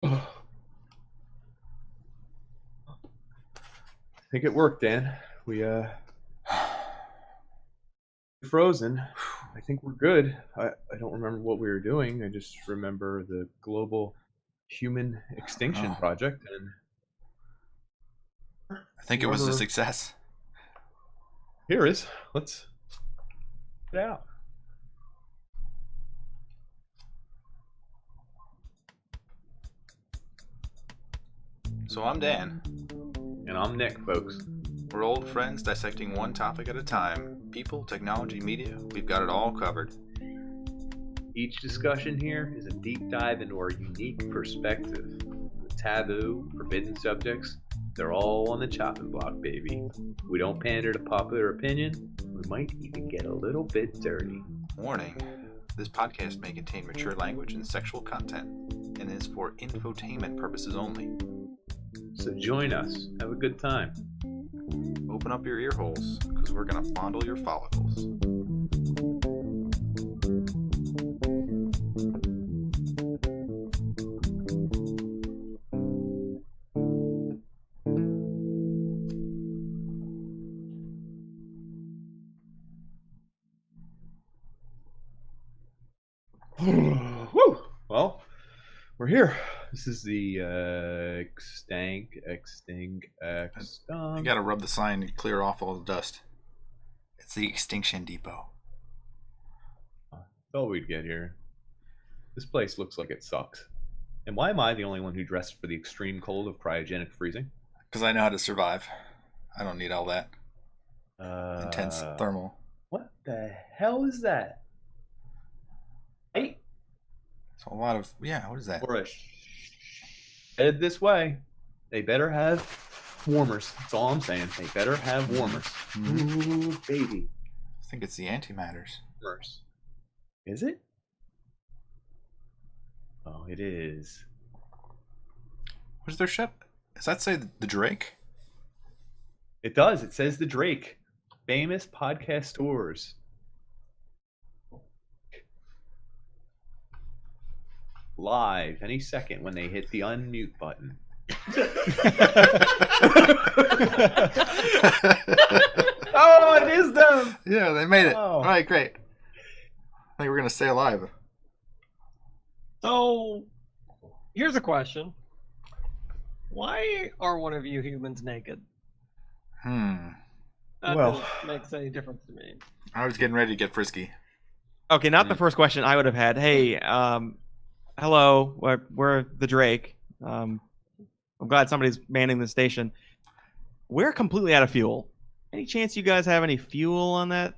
I think it worked, Dan. We frozen. I think we're good. I don't remember what we were doing. I just remember the global human extinction project, and I think it was a success. Here is. Let's get out. So I'm Dan. And I'm Nick, folks. We're old friends dissecting one topic at a time. People, technology, media, we've got it all covered. Each discussion here is a deep dive into our unique perspective. The taboo, forbidden subjects, they're all on the chopping block, baby. We don't pander to popular opinion. We might even get a little bit dirty. Warning, this podcast may contain mature language and sexual content, and is for infotainment purposes only. So join us. Have a good time. Open up your ear holes, because we're going to fondle your follicles. Woo! Well, we're here. This is the You gotta rub the sign and clear off all the dust. It's the Extinction Depot. That's all we'd get here. This place looks like it sucks. And why am I the only one who dressed for the extreme cold of cryogenic freezing? Because I know how to survive. I don't need all that intense thermal. What the hell is that? Hey? So a lot of, what is that? Or headed this way. They better have warmers. That's all I'm saying. They better have warmers. Ooh, baby. I think it's the AntiMatters. Warmers. Is it? Oh, it is. Where's their ship? Does that say the Drake? It does. It says the Drake. Famous podcastors. Live any second when they hit the unmute button. Oh, it is them. Yeah, they made it. Oh. All right, great. I think we're going to stay alive. So, here's a question. Why are one of you humans naked? That Well, doesn't make any difference to me. I was getting ready to get frisky. Okay, not the first question I would have had. Hey, hello, we're the Drake. I'm glad somebody's manning the station. We're completely out of fuel. Any chance you guys have any fuel on that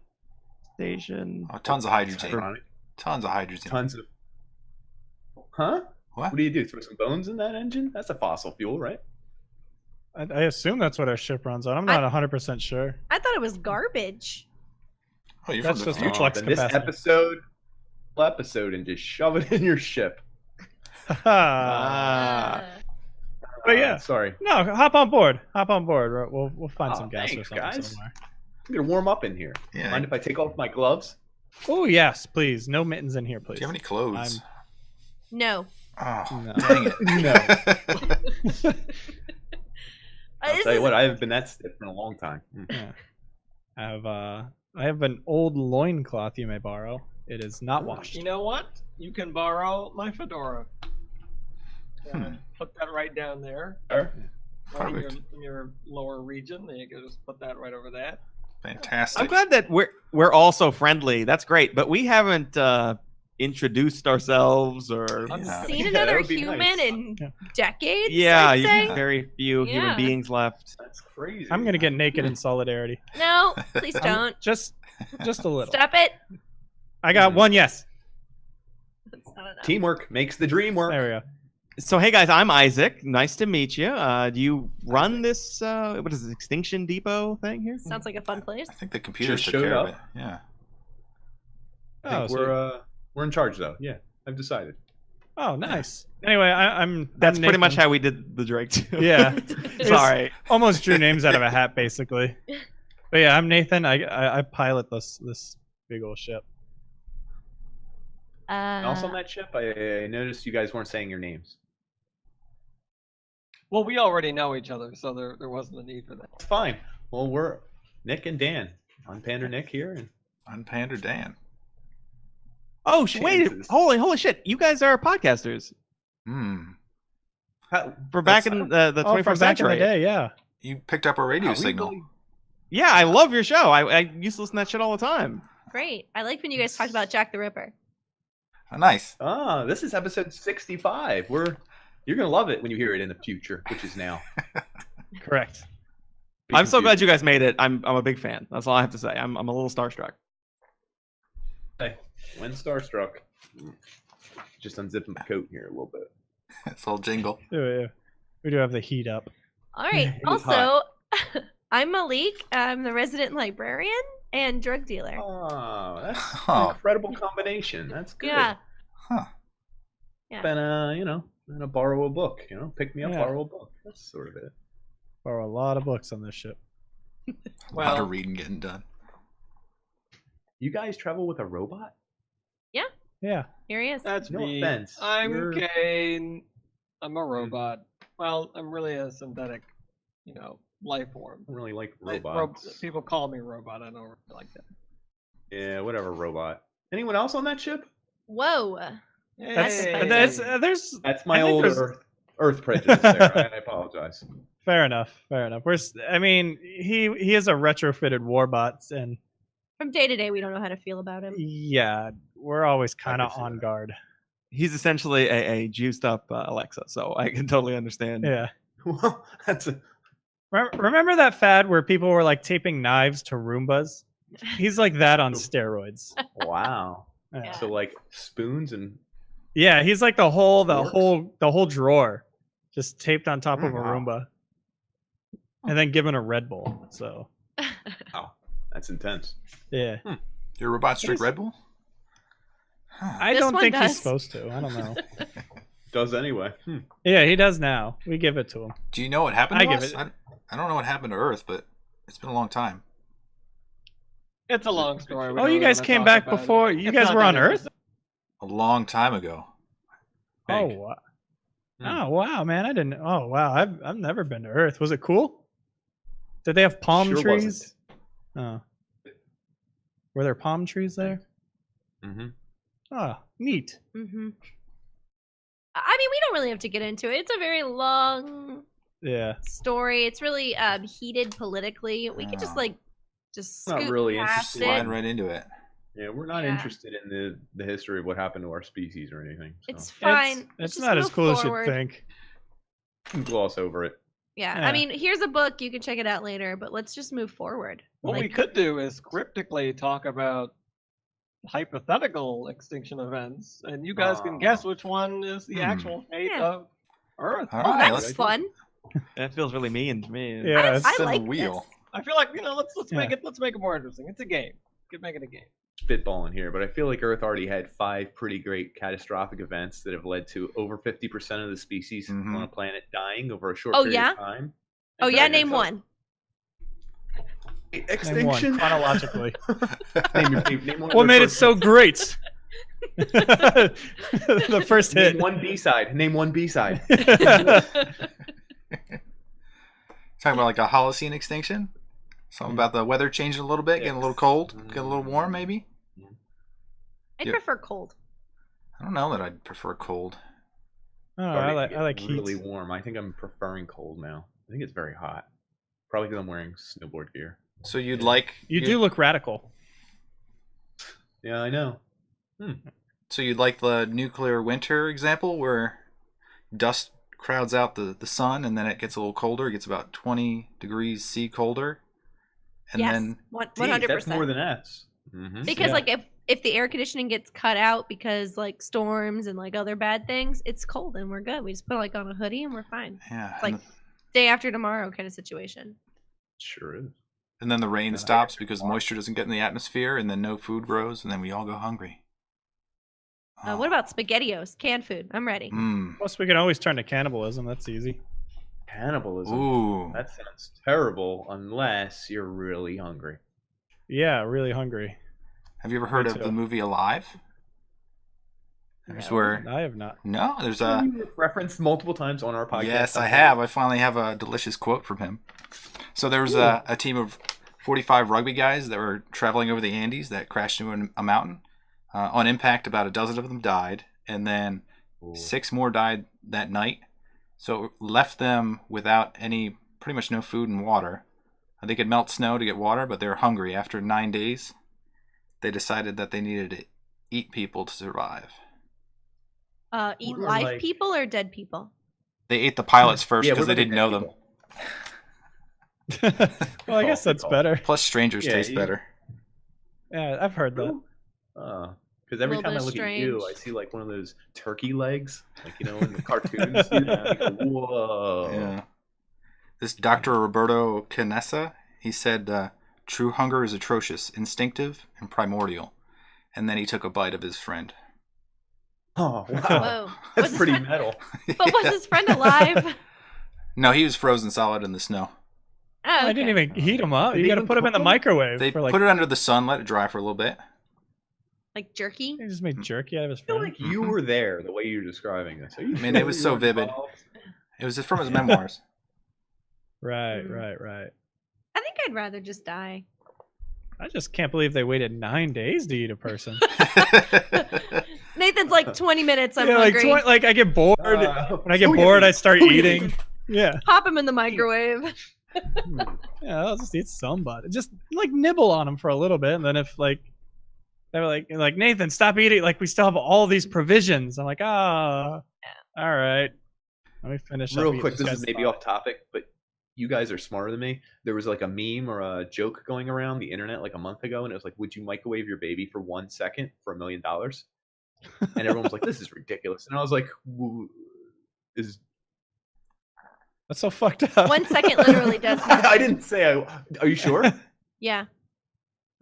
station? Oh, tons of hydrogen. ironic. Tons of hydrogen. Tons of. Huh? What? What do you do? Throw some bones in that engine? That's a fossil fuel, right? I assume that's what our ship runs on. I'm not 100% sure. I thought it was garbage. Oh, you're That's from the just future. flux Then this capacity. episode, and just shove it in your ship. Ah. But yeah, Sorry. no, hop on board. Hop on board. We'll find some gas or Thanks, something guys. somewhere. I'm gonna warm up in here. Yeah. Mind if I take off my gloves? Oh yes, please. No mittens in here, please. Do you have any clothes? No. Oh, No. dang it. No. I'll tell you what, I haven't been that stiff in a long time. Yeah. I have an old loincloth you may borrow. It is not washed. You know what? You can borrow my fedora. Put that right down there. Sure. Right in Perfect. your lower region. Then you can just put that right over that. Fantastic. I'm glad that we're all so friendly. That's great, but we haven't introduced ourselves or. I'm Yeah. Seen Yeah, another that would be human nice. in decades. Yeah, I'd say. very few human Yeah. beings left. That's crazy. I'm gonna get naked in solidarity. No, please don't. Just a little. Stop it. I got one yes. That's not enough. Teamwork makes the dream work. There we go. So hey guys, I'm Isaac. Nice to meet you. Do you run this? What is this Extinction Depot thing here? Sounds like a fun place. I think the computer Just took showed care of up. it. Yeah. I think we're in charge though. Yeah, I've decided. Oh, nice. Anyway, I'm. That's I'm pretty much Nathan. how we did the Drake too. Yeah. Sorry. Almost drew names out of a hat, basically. But yeah, I'm Nathan. I pilot this big old ship. And also on that ship, I noticed you guys weren't saying your names. Well, we already know each other, so there wasn't a need for that. It's fine. Well, we're Nick and Dan. I'm Pander Nick here. And I'm Pander Dan. Oh, wait! Chances. Holy shit! You guys are podcasters. For back in the 21st from back century. in the day, yeah. You picked up a radio signal. Yeah, I love your show. I used to listen to that shit all the time. Great. I like when you guys talked about Jack the Ripper. Oh, nice. this is episode 65. You're gonna love it when you hear it in the future, which is now. Correct. I'm so glad you guys made it. I'm a big fan. That's all I have to say. I'm a little starstruck. Hey, when starstruck, just unzipping my coat here a little bit. It's all jingle. Yeah. We do have the heat up. All right. was Also, I'm Malik. I'm the resident librarian and drug dealer. Oh, that's an incredible combination. That's good. Yeah. Huh. Yeah. Been I'm gonna borrow a book. Pick me up, Yeah. borrow a book. That's sort of it. Borrow a lot of books on this ship. A lot Well, of reading getting done. You guys travel with a robot? Yeah. Here he is. that's No me. offense. I'm You're- Kane. I'm a robot. Well, I'm really a synthetic, life form. I don't really like Like, robots. people call me robot. I don't really like that. Yeah, whatever, robot. Anyone else on that ship? Whoa. That's, Hey. there's That's my I think old there's- Earth prejudice there. I apologize. fair enough. He is a retrofitted warbot, and From day to day, we don't know how to feel about him. yeah, we're always kind I of can see on that. guard. He's essentially a juiced up Alexa, so I can totally understand. Yeah. Well, that's Remember that fad where people were like taping knives to Roombas? He's like that on steroids. wow. Yeah. Yeah. So like spoons and Yeah, he's like the whole Forks? drawer just taped on top of a Wow. Roomba, and then given a Red Bull. So that's intense. yeah, Your robots drink is- Red Bull? Huh. I This don't one think he's does. supposed to. I don't know. Does anyway. Yeah, he does now. We give it to him. Do you know what happened I to give us? it- I don't know what happened to Earth, but it's been a long time. It's a long story. We Oh, don't you guys wanna came talk back about it. before. You It's guys not were that on Earth. interesting. A long time ago. Oh Think. wow! Hmm. Oh wow, man! I didn't. Oh wow! I've never been to Earth. Was it cool? Did they have palm Sure trees? Oh, were there palm trees there? Mm-hmm. Oh, neat. Mm-hmm. I mean, we don't really have to get into it. It's a very long Yeah. story. It's really heated politically. We could just Oh. just Not scoot really past interested. it. Slide right into it. Yeah, we're not Yeah. interested in the history of what happened to our species or anything. So It's fine. It's Let's just not as move cool forward. as you'd think. you can gloss over it. Yeah. Yeah. I mean, here's a book. You can check it out later, but let's just move forward. What we Like, could do is cryptically talk about hypothetical extinction events, and you guys can guess which one is the actual fate Yeah. of Earth. All oh, right, that's let's- fun. That feels really mean to me. Yeah. I spin the like wheel. this. I feel like let's make Yeah. it more interesting. It's a game. Could make it a game. Spitballing here, but I feel like Earth already had 5 pretty great catastrophic events that have led to over 50% of the species Mhm. on a planet dying over a short Oh, period yeah? of time. Oh Very yeah, good name stuff. one. Name one Extinction. chronologically. name one of What the made it first so great? The first Name hit. one B-side. Name one B-side. Talking about like a Holocene extinction? Something about the weather changing a little bit, getting a little cold, getting a little warm maybe? I Yeah. prefer cold. I don't know that I'd prefer cold. Oh, I like really heat. warm. I think I'm preferring cold now. I think it's very hot. Probably because I'm wearing snowboard gear. So you'd like You do look radical. Yeah, I know. So you'd like the nuclear winter example where dust crowds out the sun and then it gets a little colder. It gets about 20 degrees C colder. And yes, then 100%. That's more than S. Mm-hmm. Because Yeah. like if the air conditioning gets cut out because like storms and like other bad things, it's cold and we're good. We just put like on a hoodie and we're fine. yeah, It's like day after tomorrow kind of situation. Sure is. and then the rain I stops get because warm. moisture doesn't get in the atmosphere and then no food grows and then we all go hungry. What about SpaghettiOs? Canned food. I'm ready. Plus, we can always turn to cannibalism. That's easy. Cannibalism. Ooh. That sounds terrible unless you're really hungry. Yeah, really hungry. Have you ever heard Me of too. the movie Alive? There's No. where I have not. no, there's You referenced multiple times on our podcast. yes, I have. I finally have a delicious quote from him. So there was a team of 45 rugby guys that were traveling over the Andes that crashed into a mountain. On impact, about a dozen of them died, and then 6 more died that night. So it left them without pretty much no food and water. They could melt snow to get water, but they were hungry. After 9 days, they decided that they needed to eat people to survive. Eat Or live like- people or dead people? They ate the pilots first Yeah, because what they about didn't the know dead them. people? Well, I guess that's better. Plus, strangers Yeah, taste you- better. Yeah, I've heard that. Because every Little time I bit look at you, strange. I see like one of those turkey legs, like in the cartoons. You go, whoa. Yeah. This Dr. Roberto Canessa, he said, true hunger is atrocious, instinctive, and primordial. And then he took a bite of his friend. Oh wow, Whoa. Was that's his pretty friend- metal. But was his friend alive? No, he was frozen solid in the snow. Oh, I didn't okay. even heat them up. Did You they got to even put them in cook the 'em? microwave They for like. put it under the sun, let it dry for a little bit. Like jerky? They just made jerky out of his I feel friend. like you were there the way you're describing this. Are you Man, sure it was you so were vivid. involved? It was from his memoirs. Right, right. I think I'd rather just die. I just can't believe they waited 9 days to eat a person. Nathan's like 20 minutes. I'm yeah, hungry. like I get bored. When I get bored, I start eating. Yeah, Pop him in the microwave. yeah. I'll just eat somebody. Just like nibble on them for a little bit, and then if like they were like Nathan, stop eating. Like we still have all these provisions. I'm like, all right. Let me finish. up Real eating quick, this guy's is maybe thigh. off topic, but you guys are smarter than me. There was like a meme or a joke going around the internet like a month ago, and it was like, "Would you microwave your baby for 1 second for $1 million?" And everyone was like, "This is ridiculous." And I was like, "Is That's so fucked up. 1 second literally does nothing. I didn't say Are you sure? Yeah.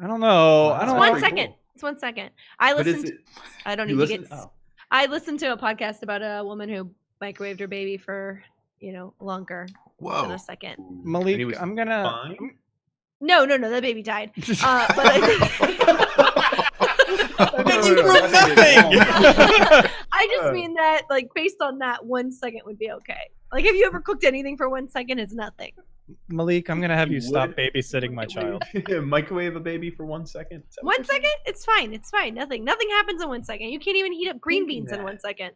I don't know. I It's don't It's know. 1 second. cool. It's 1 second. I But is listened. it? I don't You even listen? get. Oh. I listened to a podcast about a woman who microwaved her baby for longer than Whoa. a second. And he Malik, was I'm gonna. fine? No, that baby died. But I just mean that, like, based on that, 1 second would be okay. Like, have you ever cooked anything for 1 second? It's nothing. Malik, I'm gonna have you You stop would? babysitting my child. Microwave a baby for 1 second? Is that what 1 you're saying? second? It's fine. It's fine. Nothing happens in 1 second. You can't even heat up green Thinking beans in that. 1 second.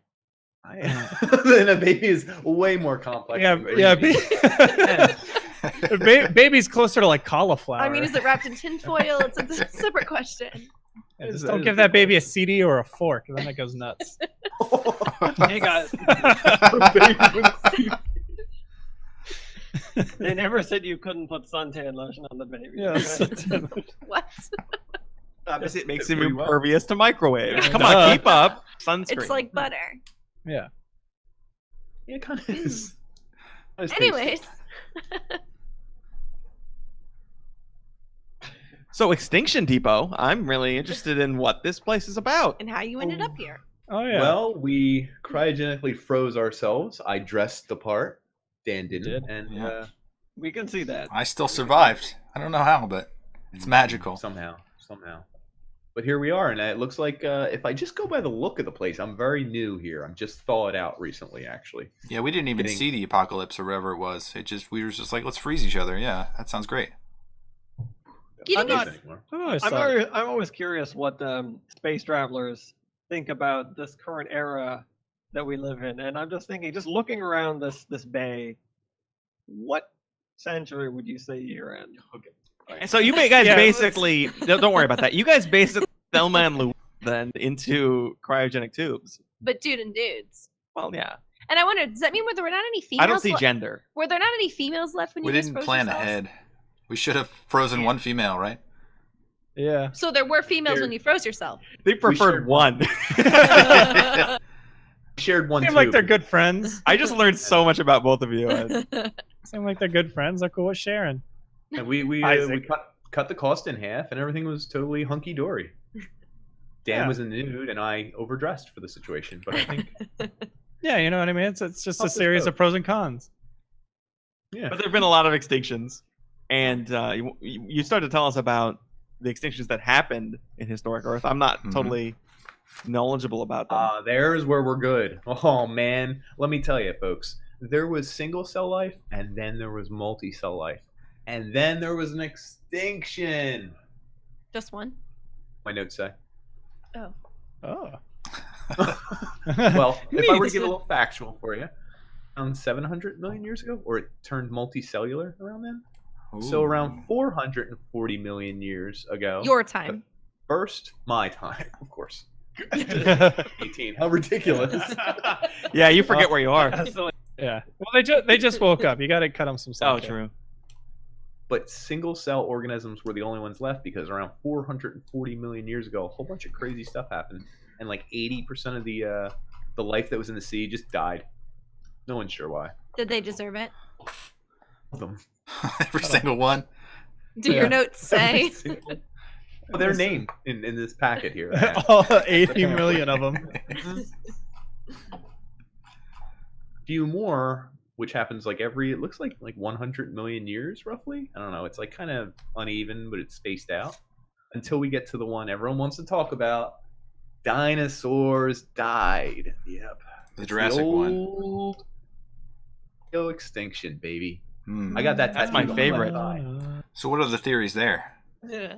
Then a baby is way more complex. Yeah, than green yeah. beans. Baby's closer to like cauliflower. I mean, is it wrapped in tinfoil? It's a separate question. Yeah, just That don't is give a that good baby a CD or a fork, and then it goes nuts. Hey guys, they never said you couldn't put suntan lotion on the baby. Yes. What? Obviously, it makes him Pretty well. impervious to microwaves. Yeah, Come duh. on, keep up. Sunscreen. It's like butter. Yeah. Yeah, it kind of is. That is tasty. Anyways, So, Extinction Depot, I'm really interested in what this place is about. and how you ended up here. Oh yeah. Well, we cryogenically froze ourselves. I dressed the part. Dan didn't. did? And Yeah. We can see that. I still survived. I don't know how, but it's magical. Somehow. But here we are, and it looks like if I just go by the look of the place, I'm very new here. I'm just thawed out recently, actually. Yeah, we didn't even Getting- see the apocalypse or whatever it was. We were just like, let's freeze each other. Yeah, that sounds great. You I'm think not- it's Anymore. I've always I'm thought- always curious what space travelers think about this current era that we live in, and I'm just thinking, just looking around this bay, what century would you say you're in? And so, you guys Yeah, basically, don't worry about that. You guys basically Thelma and Louise then into cryogenic tubes. but dude and dudes. Well, yeah. And I wonder, does that mean were there not any females? I don't see gender. Were there not any females left when We you guys didn't froze plan yourselves? ahead. We should have frozen one female, right? Yeah. So there were females There- when you froze yourself. They preferred shared one. Shared one Seem tube. like they're good friends. I just learned so much about both of you. Seem like they're good friends. They're cool with Sharon. And we Isaac. cut the cost in half, and everything was totally hunky dory. Dan Yeah. was a nude, and I overdressed for the situation. But I think, Yeah, you know what I mean. It's just a Help us series both. of pros and cons. yeah, But there have been a lot of extinctions. And you started to tell us about the extinctions that happened in historic Earth. I'm not Mhm. totally knowledgeable about them. There's where we're good. Oh man, let me tell you, folks. There was single cell life, and then there was multi-cell life, and then there was an extinction. Just one. My notes say. Oh. Oh. Well, if I were to Neat. get a little factual for you, around 700 million years ago, or it turned multicellular around then. So around 440 million years ago. Your time. First, my time, of course. 18. How ridiculous. Yeah, you forget where you are. Yeah. Well, they just woke up. You got to cut them some slack. Oh, true. But single cell organisms were the only ones left because around 440 million years ago, a whole bunch of crazy stuff happened, and like 80% of the life that was in the sea just died. No one's sure why. Did they deserve it? Of them. Every single one. Do your notes say? Well, they're named in this packet here. All 80 million of them. Few more, which happens like it looks like 100 million years roughly. I don't know. It's like kind of uneven, but it's spaced out until we get to the one everyone wants to talk about. Dinosaurs died. Yep. The Jurassic one. old Extinction, baby. Hmm. I got that. That's my tattooed on favorite. left eye. So what are the theories there? Yeah.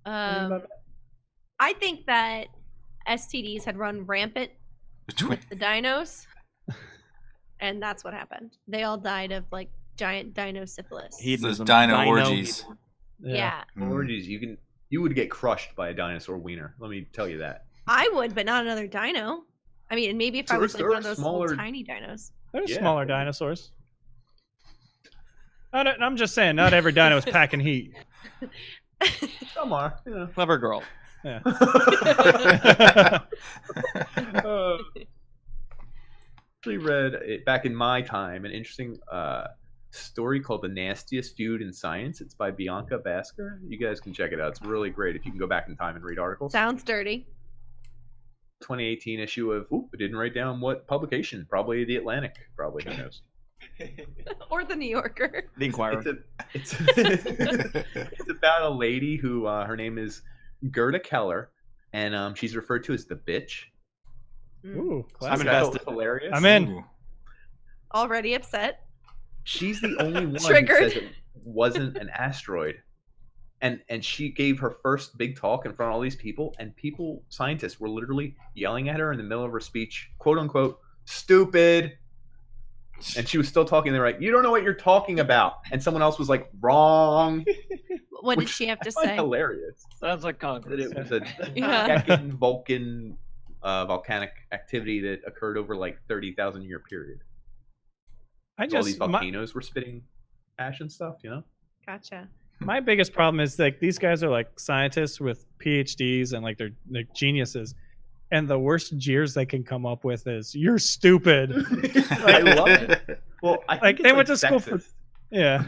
I think that STDs had run rampant Between with the dinos, and that's what happened. They all died of like giant dino syphilis. those Hedonism. dino orgies. Yeah. Orgies. You would get crushed by a dinosaur wiener. Let me tell you that. I would, but not another dino. I mean, and maybe if I There was was- like there one are of those smaller- little tiny dinos. There's Yeah. smaller dinosaurs. I'm just saying, not every dino is packing heat. Some are. Yeah. Clever girl. Yeah. Actually read it back in my time an interesting story called The Nastiest Feud in Science. It's by Bianca Basker. You guys can check it out. It's really great if you can go back in time and read articles. Sounds dirty. 2018 issue of I didn't write down what publication. Probably The Atlantic. Probably, who knows. Or the New Yorker. The Inquirer. It's it's about a lady who her name is Gerda Keller, and she's referred to as the bitch. Ooh, Which classic. I thought invested. was hilarious. I'm in. Ooh. Already upset. She's the only one Triggered. who says it wasn't an asteroid. And she gave her first big talk in front of all these people, and scientists were literally yelling at her in the middle of her speech, quote unquote, stupid. And she was still talking. They were like, you don't know what you're talking about. And someone else was like, wrong. What did Which she have to I find say? hilarious. Sounds like That Congress. it was a Yeah. second volcanic activity that occurred over like 30,000 year period. I All these just volcanoes were spitting ash and stuff, you know? Gotcha. my biggest problem is like these guys are like scientists with PhDs and like they're geniuses, and the worst jeers they can come up with is "you're stupid." I love it. Well, I think Like, it's, they went to school sexist. for- Yeah,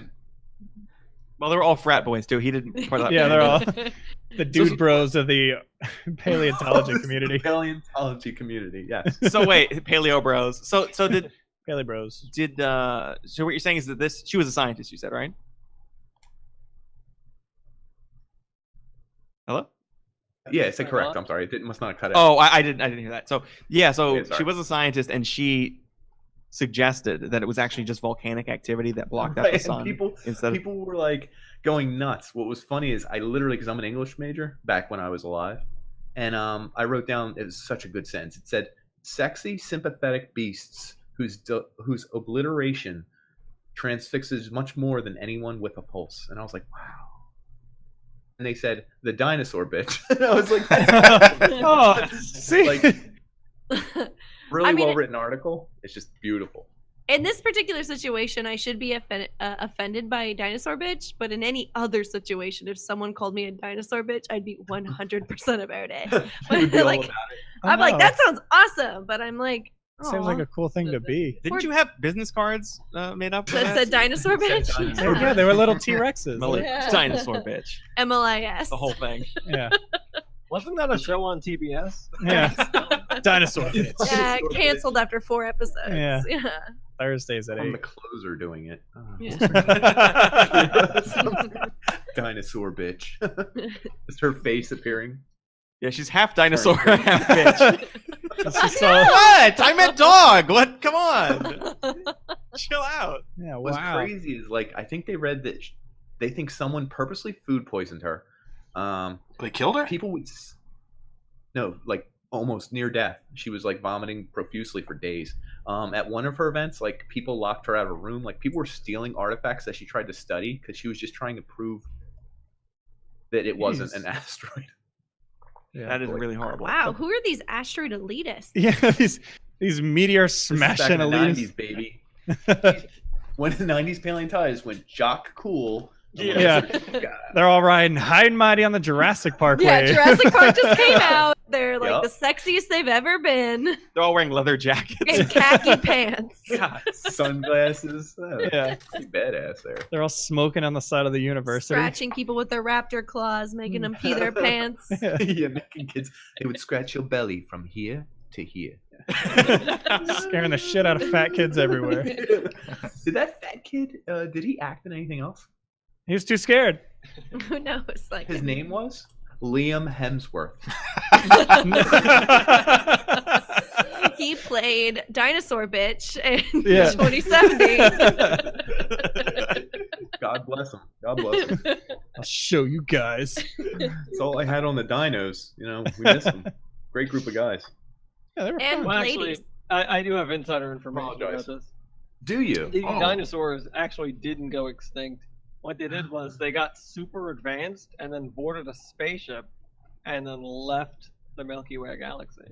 Well, they were all frat boys too. He didn't. Part of that yeah, they're all That's the dude bros of the paleontology community. Paleontology community, yes. So wait, paleo bros. So did Paleo bros. so what you're saying is that she was a scientist, you said, right? Hello? Yeah, it's correct. I'm sorry. It must not cut out. Oh, I didn't hear that. So yeah, so Okay, sorry. she was a scientist, and she suggested that it was actually just volcanic activity that blocked out Right, the and sun instead of. people were like going nuts. What was funny is I literally, because I'm an English major back when I was alive, and I wrote down, it was such a good sentence. It said, "Sexy, sympathetic beasts whose obliteration transfixes much more than anyone with a pulse." And I was like, wow. And they said, "The dinosaur bitch." And I was like, Oh, see, like really I mean, well written article. It's just beautiful. In this particular situation, I should be offended by dinosaur bitch, but in any other situation, if someone called me a dinosaur bitch, I'd be 100% about it. You would be all Like, about it. I'm like, Oh. that sounds awesome, but I'm like, seems like aw. a cool thing to be. Didn't you have business cards made up? for That said dinosaur Said bitch? dinosaur. Yeah, they were little T-Rexes. Miller, Yeah. dinosaur bitch. MLIS. The whole thing. Yeah, Wasn't that a show on TBS? yeah. Dinosaur bitch. Yeah, canceled after 4 episodes. Yeah. Yeah. Thursdays at From 8. the closer doing it. Oh. Yeah. Dinosaur bitch. Just her face appearing. Yeah, she's half dinosaur, half bitch. So, What? I meant dog. What? Come on. Chill out. yeah, What's wow. crazy is like I think they read that they think someone purposely food poisoned her. They killed her? People would no, like almost near death. She was like vomiting profusely for days. At one of her events, like people locked her out of a room. Like people were stealing artifacts that she tried to study because she was just trying to prove that it wasn't an asteroid. Yeah. That is really horrible. Wow, who are these asteroid elitists? Yeah, these meteor This is back smashing in the elites. 90s, baby. When the 90s paleontologists went jock cool. Yeah. They're all riding high and mighty on the Jurassic Parkway. Yeah, Jurassic Park just came out. They're like Yep. the sexiest they've ever been. They're all wearing leather jackets. And khaki pants. God. Sunglasses. Yeah. Pretty badass there. They're all smoking on the side of the university. Scratching people with their raptor claws, making them pee their pants. Yeah. Yeah, making kids. They would scratch your belly from here to here. Scaring the shit out of fat kids everywhere. Did that fat kid? Did he act in anything else? He was too scared. Who knows? Like His name was Liam Hemsworth. he played Dinosaur Bitch in Yeah. 2070. God bless him. God bless him. I'll show you guys. That's all I had on the dinos. You know, we miss them. Great group of guys. Yeah, they were And fun. Well, actually, ladies. I do have insider information Apologize. about this. Do you? The Oh. dinosaurs actually didn't go extinct. What they did was they got super advanced and then boarded a spaceship and then left the Milky Way galaxy.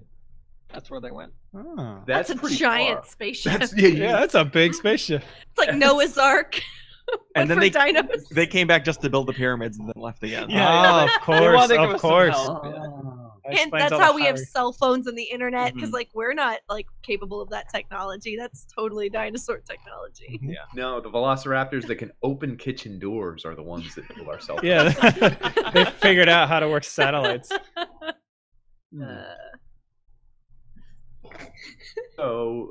That's where they went. Oh. That's a pretty giant far. spaceship. That's, yeah, Yeah, that's a big spaceship. It's like Noah's Ark. And then for they dinos. they came back just to build the pyramids and then left again. Yeah. of They course, wanted to give of us some course. help. That And explains that's all how the we have high- cell phones and the internet because Mhm. like we're not like capable of that technology. That's totally dinosaur technology. Mm-hmm. Yeah. No, the velociraptors that can open kitchen doors are the ones that build our cell phones. Yeah, they figured out how to work satellites. So,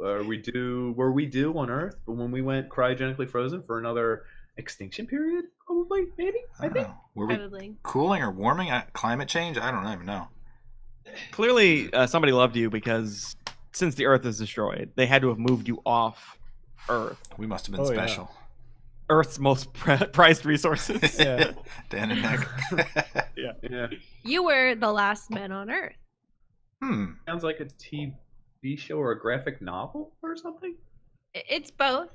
were we due on Earth when we went cryogenically frozen for another extinction period? Probably, maybe. I think. know. Were we Probably. cooling or warming? Climate change? I don't even know. Clearly, somebody loved you because since the Earth is destroyed, they had to have moved you off Earth, We must have been Oh, yeah. special. Earth's most prized resources. Yeah. Dan and Nick. Yeah. You were the last men on Earth. Sounds like a TV show or a graphic novel or something. It's both.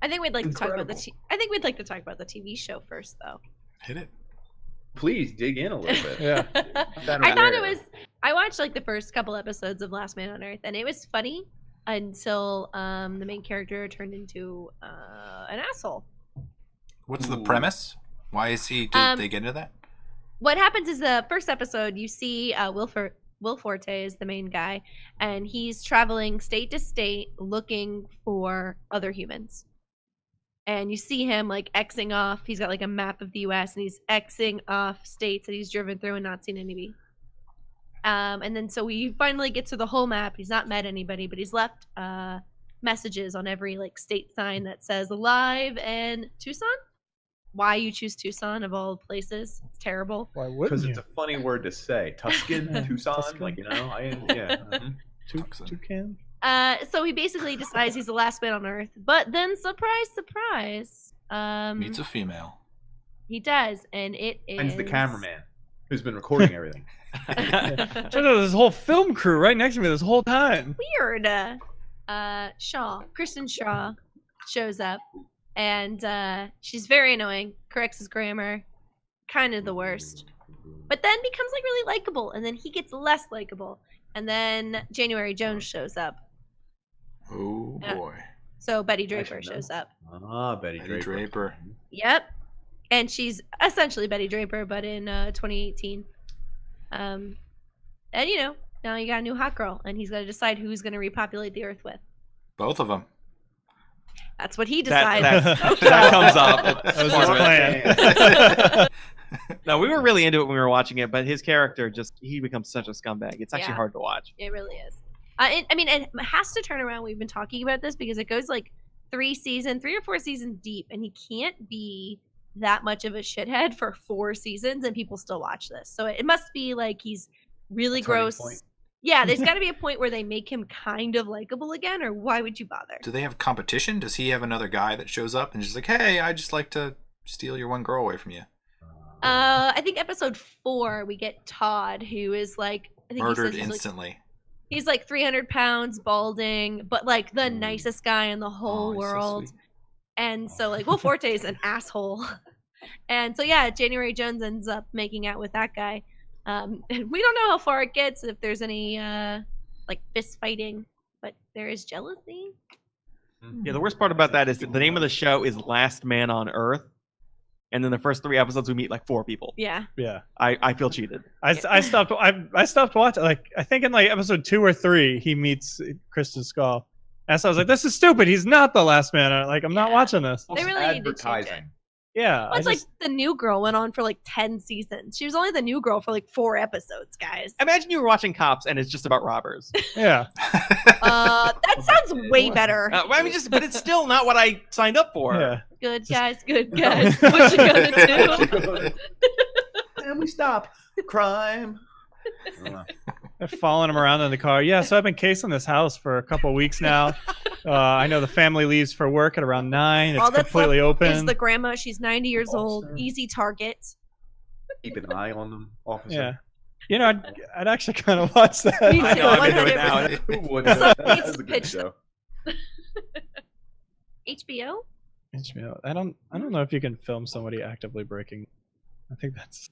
I think we'd like to talk about the. Incredible. I think we'd like to talk about the TV show first, though. Hit it. Please dig in a little bit. Yeah. I thought it was. I watched like the first couple episodes of Last Man on Earth, and it was funny until the main character tturned into an asshole. What's the Ooh. premise? Why is he? Did they get into that? What happens is the first episode, you see Will Forte is the main guy, and he's traveling state to state looking for other humans. And you see him like Xing off. He's got like a map of the U.S. and he's Xing off states that he's driven through and not seen any. And then so we finally get to the whole map. He's not met anybody, but he's left messages on every like state sign that says "Alive" and Tucson. Why you choose Tucson of all places? It's terrible. Why Because wouldn't it's you? a funny word to say. Tuscan, Tucson, Tuscan. like, you know, Toucan? So he basically decides he's the last man on Earth, but then surprise, surprise, Meets a female. he does, and it is Finds the cameraman who's been recording everything. Turns out there's this whole film crew right next to me this whole time. Weird. Kristen Shaw shows up, and she's very annoying. Corrects his grammar, kind of the worst, but then becomes like really likable, and then he gets less likable, and then January Jones shows up. Oh Yeah. boy. So Betty I Draper should know. shows up. Ah, Betty Betty Draper. Yep. And she's essentially Betty Draper, but in 2018. And you know, now you got a new hot girl, and he's got to decide who's going to repopulate the Earth with. Both of them. That's what he decides. That comes up. That was his plan. No, we were really into it when we were watching it, but his character he becomes such a scumbag. It's actually Yeah. hard to watch. It really is. I mean, it has to turn around. We've been talking about this because it goes like 3 or 4 seasons deep, and he can't be that much of a shithead for 4 seasons, and people still watch this. So it must be like he's really A turning gross. point. Yeah, there's got to be a point where they make him kind of likable again, or why would you bother? Do they have competition? Does he have another guy that shows up and just like, hey, I just like to steal your one girl away from you? I think episode 4 we get Todd, who is like, I think Murdered he says instantly. he's like 300 pounds, balding, but like the nicest guy in the whole he's so world. sweet. And so like Will Forte is an asshole. And so yeah, January Jones ends up making out with that guy. And we don't know how far it gets, if there's any like fist fighting, but there is jealousy. Yeah, the worst part about that is that the name of the show is Last Man on Earth, and then the first 3 episodes we meet like 4 people. Yeah. Yeah. I feel cheated. I stopped watching. Like I think in like episode 2 or 3 he meets Kristen Skull. And so I was like, this is stupid. He's not the last man. Like I'm not watching this. They really need to change it. Advertising. Yeah. Well, it's like the New Girl went on for like 10 seasons. She was only the New Girl for like 4 episodes, guys. Imagine you were watching Cops and it's just about robbers. yeah. That sounds way better. I mean, but it's still not what I signed up for. Yeah. Good guys, good guys. What you gonna do? And we stop crime. They're following him around in the car. Yeah, so I've been casing this house for a couple of weeks now. I know the family leaves for work at around 9. It's All that's completely left open. is the grandma. She's 90 years old. Awesome. Easy target. Keep an eye on them, officer. Yeah. You know, I'd actually kind of watch that. Me too. I know, I'm into it now. 100%. Who wouldn't? Someone That needs was to a good pitch show. HBO? HBO. I don't know if you can film somebody actively breaking. I think that's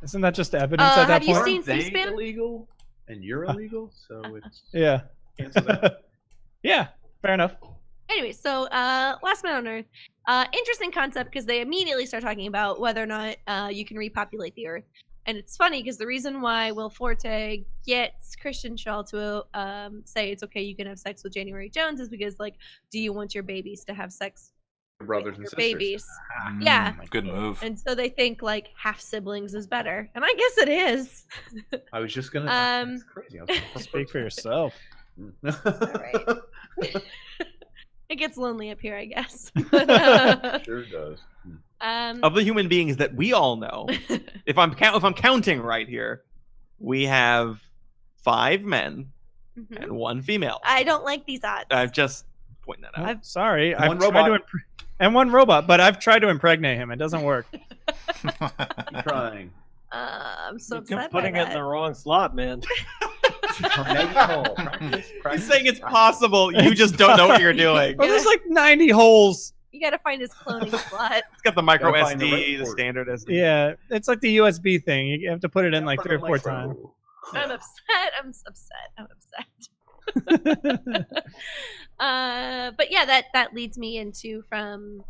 isn't that just evidence at that have you point? seen Aren't they C-SPAN? illegal and you're illegal, so it's Yeah. cancel that. Yeah, fair enough. Anyway, so Last Man on Earth. Interesting concept because they immediately start talking about whether or not you can repopulate the Earth. And it's funny because the reason why Will Forte gets Christian Shaw to say it's okay, you can have sex with January Jones is because, like, do you want your babies to have sex Brothers with and your sisters. babies? Yeah. Good move. And so they think, like, half siblings is better. And I guess it is. I was just gonna. That's crazy. I was Speak for yourself. right. It gets lonely up here, I guess. Sure does. Of the human beings that we all know, if I'm counting right here, we have 5 men Mhm. and 1 female. I don't like these odds. I'm just pointing that out. I'm sorry. And I've one tried robot. to and 1 robot, but I've tried to impregnate him. It doesn't work. Keep trying. I'm so You're upset by putting it in that. the wrong slot, man. He's saying it's possible. You just don't know what you're doing. Well, there's like 90 holes. You gotta find his cloning slot. It's got the micro Gotta find the SD, right the port. standard SD. Yeah, it's like the USB thing. You have to put it in like 3 or 4 times. I'm upset. I'm upset. But yeah, that leads me into from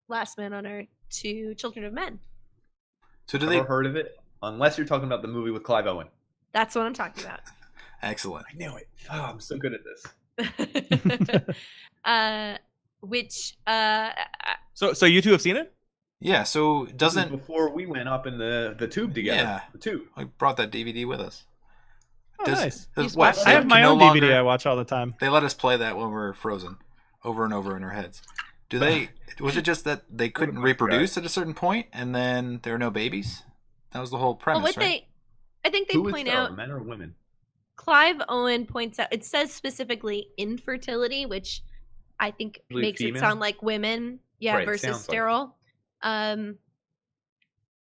Last Man on Earth to Children of Men. So do Never they? heard of it? Unless you're talking about the movie with Clive Owen. That's what I'm talking about. Excellent. I knew it. Oh, I'm so good at this. Which So you 2 have seen it? Yeah. So This is doesn't before we went up in the tube together. Yeah. The tube. I brought that DVD with us? Oh, nice. He's what? watched I have my no own longer- DVD I watch all the time. They let us play that when we were frozen, over and over in our heads. Do they? Was it just that they couldn't my reproduce at a certain point, and then there are no babies? That was the whole well, premise, what right? I think they Who is point there, out. men or women? Clive Owen points out. It says specifically infertility, which I think Usually makes it female? sound like women, yeah, Right, versus sounds like it. sterile.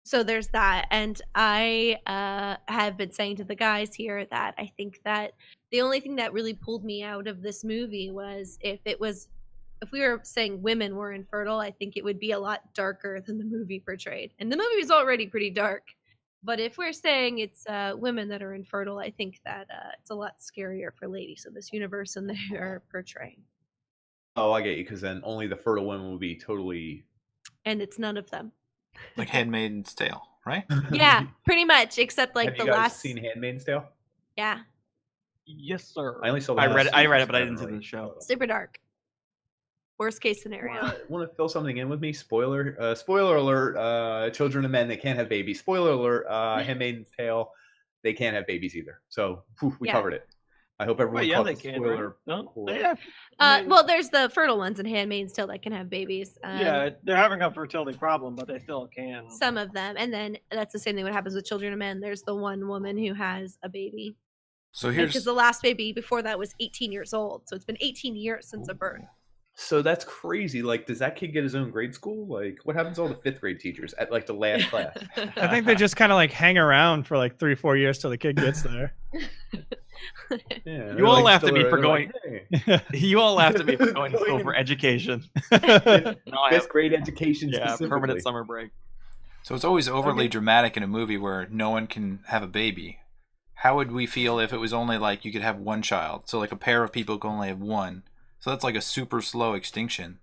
So there's that, and I have been saying to the guys here that I think that the only thing that really pulled me out of this movie was if we were saying women were infertile, I think it would be a lot darker than the movie portrayed, and the movie is already pretty dark. But if we're saying it's women that are infertile, I think that it's a lot scarier for ladies of this universe than they are portraying, Oh, I get you. Because then only the fertile women will be totally. and it's none of them. Like Handmaid's Tale, right? Yeah, pretty much, except like Have the you guys last. seen Handmaid's Tale? Yeah, Yes, sir. I only saw. The I last read season, it, but I so didn't see really- the show. super dark. Worst case scenario. Want to fill something in with me? Spoiler alert! Children of Men, they can't have babies. Spoiler alert! Handmaid's Tale, they can't have babies either. So we Yeah. covered it. I hope everyone Well, yeah, caught they the can. spoiler. Right? No, before. they have. I mean, Well, there's the fertile ones in Handmaid's Tale that can have babies. yeah, they're having a fertility problem, but they still can. Some of them, and then that's the same thing. What happens with children of men? There's the one woman who has a baby So because here's the last baby before that was 18 years old. So it's been 18 years since a birth. So that's crazy. Like, does that kid get his own grade school? Like, what happens to all the 5th grade teachers at like the last class? I think they just kind of like hang around for like 3-4 years till the kid gets there. Yeah, You all like, laughed at still me there, for they're going. like, hey, You all laughed at me for going to school for education. No, I 5th have grade education. yeah, specifically. permanent summer break. So it's always overly dramatic in a movie where no one can have a baby. How would we feel if it was only like you could have one child? So like a pair of people can only have one. So that's like a super slow extinction.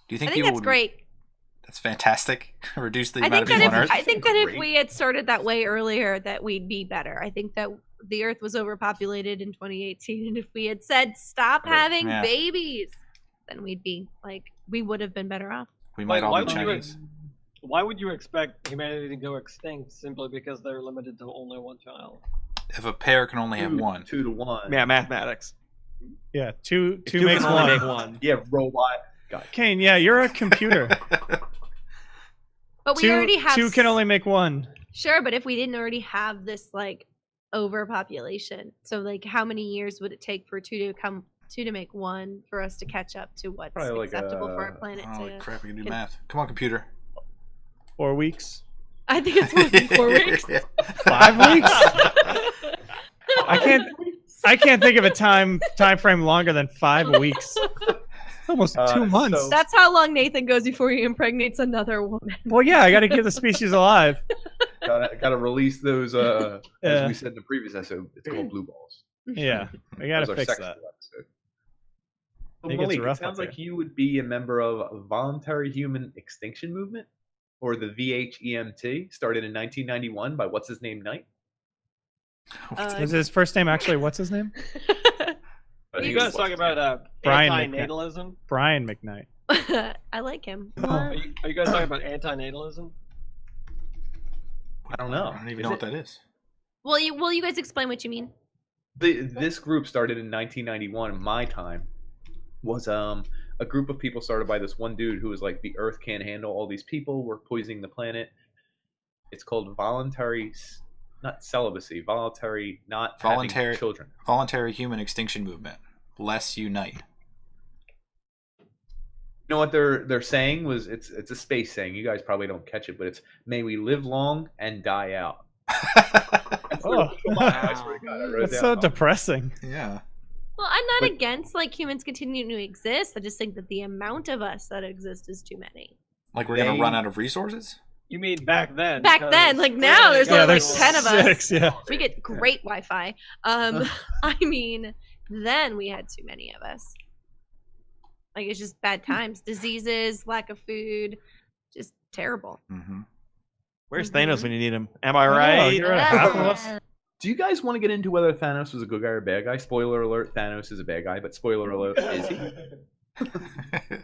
Do you I think think people that's would? great. That's fantastic. Reduce the I amount think of people on Earth. I think that if Great. we had started that way earlier, that we'd be better. I think that the Earth was overpopulated in 2018, and if we had said stop having Yeah. babies, then we'd be like we would have been better off. We might all why be would you Chinese. Why would you expect humanity to go extinct simply because they're limited to only one child? If a pair can only have one. 2 to 1. Yeah, mathematics. Yeah, two Two makes can only one. make one. Yeah, robot. God. Kane, yeah, you're a computer. But we already have two can only make one. Sure, but if we didn't already have this like overpopulation, so like how many years would it take for two to make one for us to catch up to what's Probably like, acceptable for our planet? Holy To, crap, we can do can- math. Come on, computer. 4 weeks. I think it's more than 4 weeks. 5 weeks? I can't think of a time frame longer than 5 weeks. Almost 2 months. so- That's how long Nathan goes before he impregnates another woman. Well, yeah, I got to keep the species alive. Gotta release those. Yeah. As we said in the previous episode, it's called blue balls. Yeah, we got That was to our fix sexual that. episode. I think it's Malik, rough it sounds up like you would be a member of a voluntary human extinction movement, or the VHEMT, started in 1991 by what's his name Knight. Is his first name actually what's his name? But You he guys was talking what's his about Brian antinatalism? Brian McKnight. I like him. Are you guys talking about antinatalism? I don't know. I don't even Is know it- what that is. Will you guys explain what you mean? This group started in 1991. In my time, was a group of people started by this one dude who was like, the Earth can't handle all these people. We're poisoning the planet. It's called voluntary, not celibacy, voluntary not Voluntary- having children. Voluntary Human Extinction Movement. Let's unite. You know what they're saying was it's a space saying. You guys probably don't catch it, but it's may we live long and die out. Oh. I swear to God, I wrote it That's so down. depressing. Yeah. Well, I'm not But- against like humans continuing to exist. I just think that the amount of us that exist is too many. Like we're gonna They- run out of resources? You mean back then? Back because- then, like now, there's Yeah, only like there's 10 of us. 6, yeah. We get great Wi-Fi. I mean, then we had too many of us. Like it's just bad times, diseases, lack of food, just terrible. Mm-hmm. Where's Thanos when you need him? Am I I know, right? you're right. Half of us. Do you guys want to get into whether Thanos was a good guy or a bad guy? Spoiler alert: Thanos is a bad guy, but spoiler alert: is he?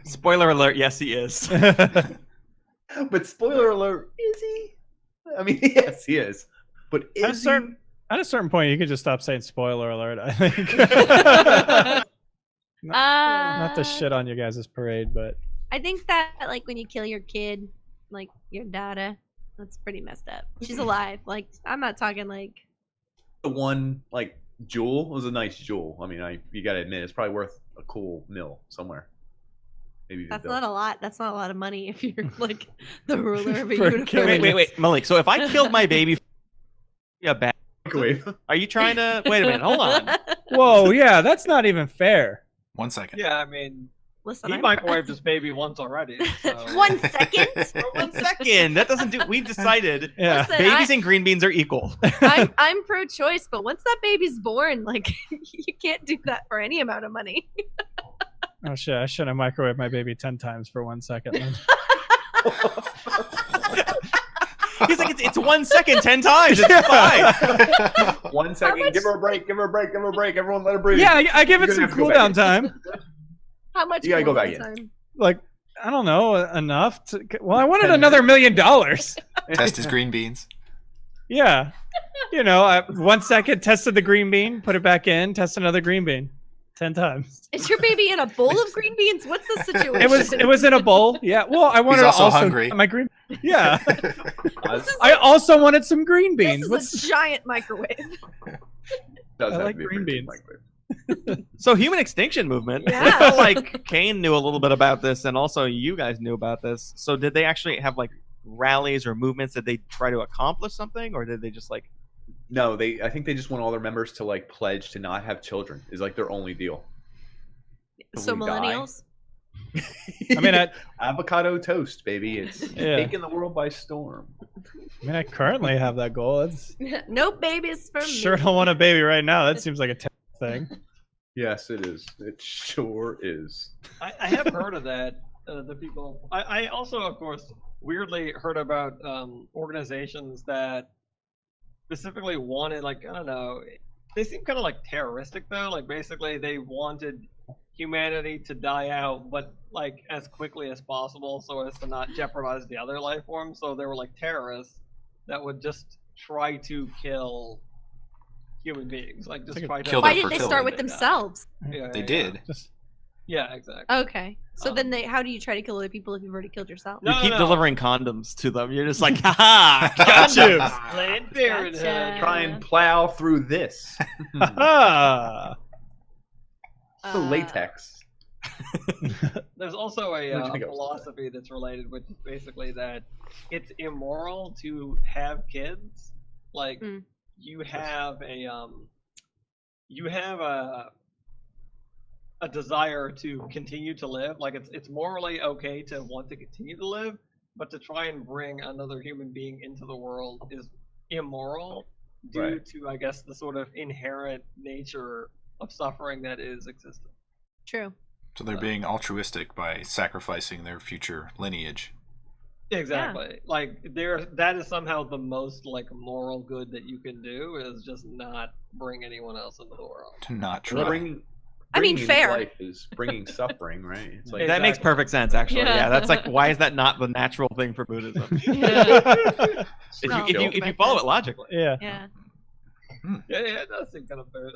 Spoiler alert, yes he is. But spoiler alert: is he? I mean, yes, he is. But At a is certain at a certain point, you could just stop saying spoiler alert. I think. Not to shit on you guys' parade, but I think that like when you kill your kid, like your daughter, that's pretty messed up. She's alive. Like I'm not talking like the one like jewel was a nice jewel. I mean, you gotta admit it's probably worth a cool mill somewhere. Maybe that's not a lot. That's not a lot of money if you're like the ruler of a For universe. killing Wait, Malik. So if I killed my baby, yeah, bad. microwave. Are you trying to? Wait a minute. Hold on. whoa, yeah, that's not even fair. 1 second. Yeah, I mean, Listen, he I'm microwaved his baby once already. So. 1 second. For 1 second. That doesn't do. We've decided Yeah. Listen, babies and green beans are equal. I'm pro-choice, but once that baby's born, like you can't do that for any amount of money. Oh shit! I should have microwaved my baby 10 times for 1 second. Then. He's like, it's 1 second, 10 times. It's fine. 1 second. much- Give her a break. Give her a break. Give her a break. Everyone, let her breathe. Yeah, I give it You're some gonna have to go back cooldown in. time. How much? You gotta go cooldown back in. time? Like I don't know enough to. Well, I wanted another $1 million. Test his green beans. Yeah. You know, 1 second tested the green bean, put it back in, test another green bean 10 times. Is your baby in a bowl of green beans? What's the situation? It was in a bowl. Yeah. Well, I wanted also to also hungry. get my green. Yeah. This is I also wanted some green This beans. is What's a giant microwave. Does I have like to be a green pretty beans. microwave. So human extinction movement. Yeah. I felt like Kane knew a little bit about this, and also you guys knew about this. So did they actually have like rallies or movements? Did they try to accomplish something, or did they just like? No, I think they just want all their members to like pledge to not have children. Is like their only deal. So we die. millennials. I mean, avocado toast, baby. It's Yeah. taking the world by storm. I currently have that goal. It's No babies for me. sure don't want a baby right now. That seems like a terrible thing. Yes, it is. It sure is. I have heard of that. The people. I also, of course, weirdly heard about organizations that specifically wanted, like, I don't know. They seem kind of like terroristic though. Like basically, they wanted humanity to die out, but like as quickly as possible, so as to not jeopardize the other life forms. So they were like terrorists that would just try to kill human beings, like just try to Kill Why their did they fertility. start with themselves? Yeah, They yeah, did. Just Yeah, exactly. Okay. So then how do you try to kill other people if you've already killed yourself? No, You keep no. delivering condoms to them. You're just like, haha, gotcha. Planned Parenthood. Gotcha. Try and plow through this. ah. The latex. There's also a Where'd you go? philosophy that's related, which is basically that it's immoral to have kids. Like Mm. you have a desire to continue to live. Like it's morally okay to want to continue to live, but to try and bring another human being into the world is immoral due Right. to, I guess, the sort of inherent nature of suffering that is existence. True. So they're being altruistic by sacrificing their future lineage. Exactly. Like that is somehow the most like moral good that you can do is just not bring anyone else into the world. To not Well, try. I mean, bringing fair. life is bringing suffering, right? It's like That makes Exactly. perfect sense, actually. Yeah. Yeah, that's like, why is that not the natural thing for Buddhism? Yeah. If you follow it logically. Yeah. Yeah. Yeah, it does seem kind of fair.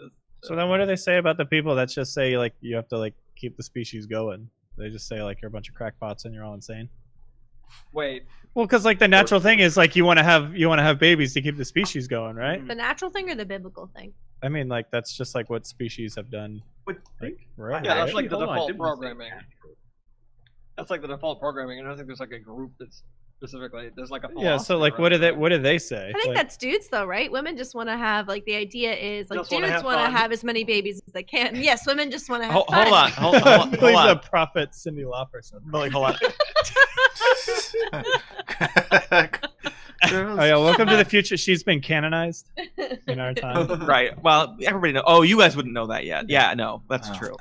So then, what do they say about the people that just say like you have to like keep the species going? They just say like you're a bunch of crackpots and you're all insane. Wait, Well, because like the natural thing is like you want to have babies to keep the species going, right? The natural thing or the biblical thing? I mean, like that's just like what species have done. But Like, right? yeah, that's Actually, like the hold on, default didn't say programming. natural. That's like the default programming. I don't think there's like a group that's specifically there's like a Yeah. So philosophy like, what do they say? I think Like, that's dudes though, right? Women just want to have like the idea is like Just wanna dudes have want to fun. have as many babies as they can. Yes, women just want to have Hold fun. on, hold I on. believe the Hold prophet Cindy Lauper said. on. Hold on. Oh yeah, welcome to the future. She's been canonized in our time. Right. Well, everybody know. Oh, you guys wouldn't know that yet. Yeah, no, that's Oh. true.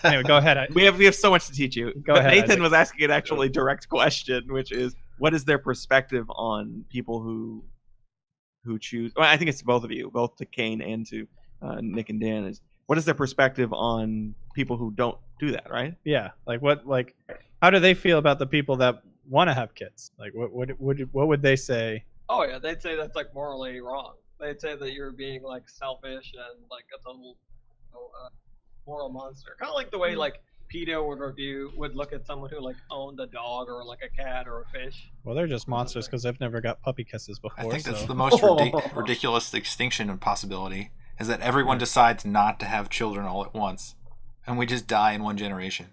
Anyway, go ahead. We have so much to teach you. Go But ahead, Nathan Isaac. was asking an actually direct question, which is, what is their perspective on people who choose? Well, I think it's both of you, both to Kane and to Nick and Dan. Is what is their perspective on people who don't do that? Right. Yeah, like how do they feel about the people that want to have kids? Like, what would they say? Oh yeah, they'd say that's like morally wrong. They'd say that you're being like selfish and like a total moral monster. Kind of like the way like PETA would look at someone who like owned a dog or like a cat or a fish. Well, they're just monsters because they've never got puppy kisses before. I think that's so. the most ridiculous extinction possibility, is that everyone decides not to have children all at once, and we just die in one generation.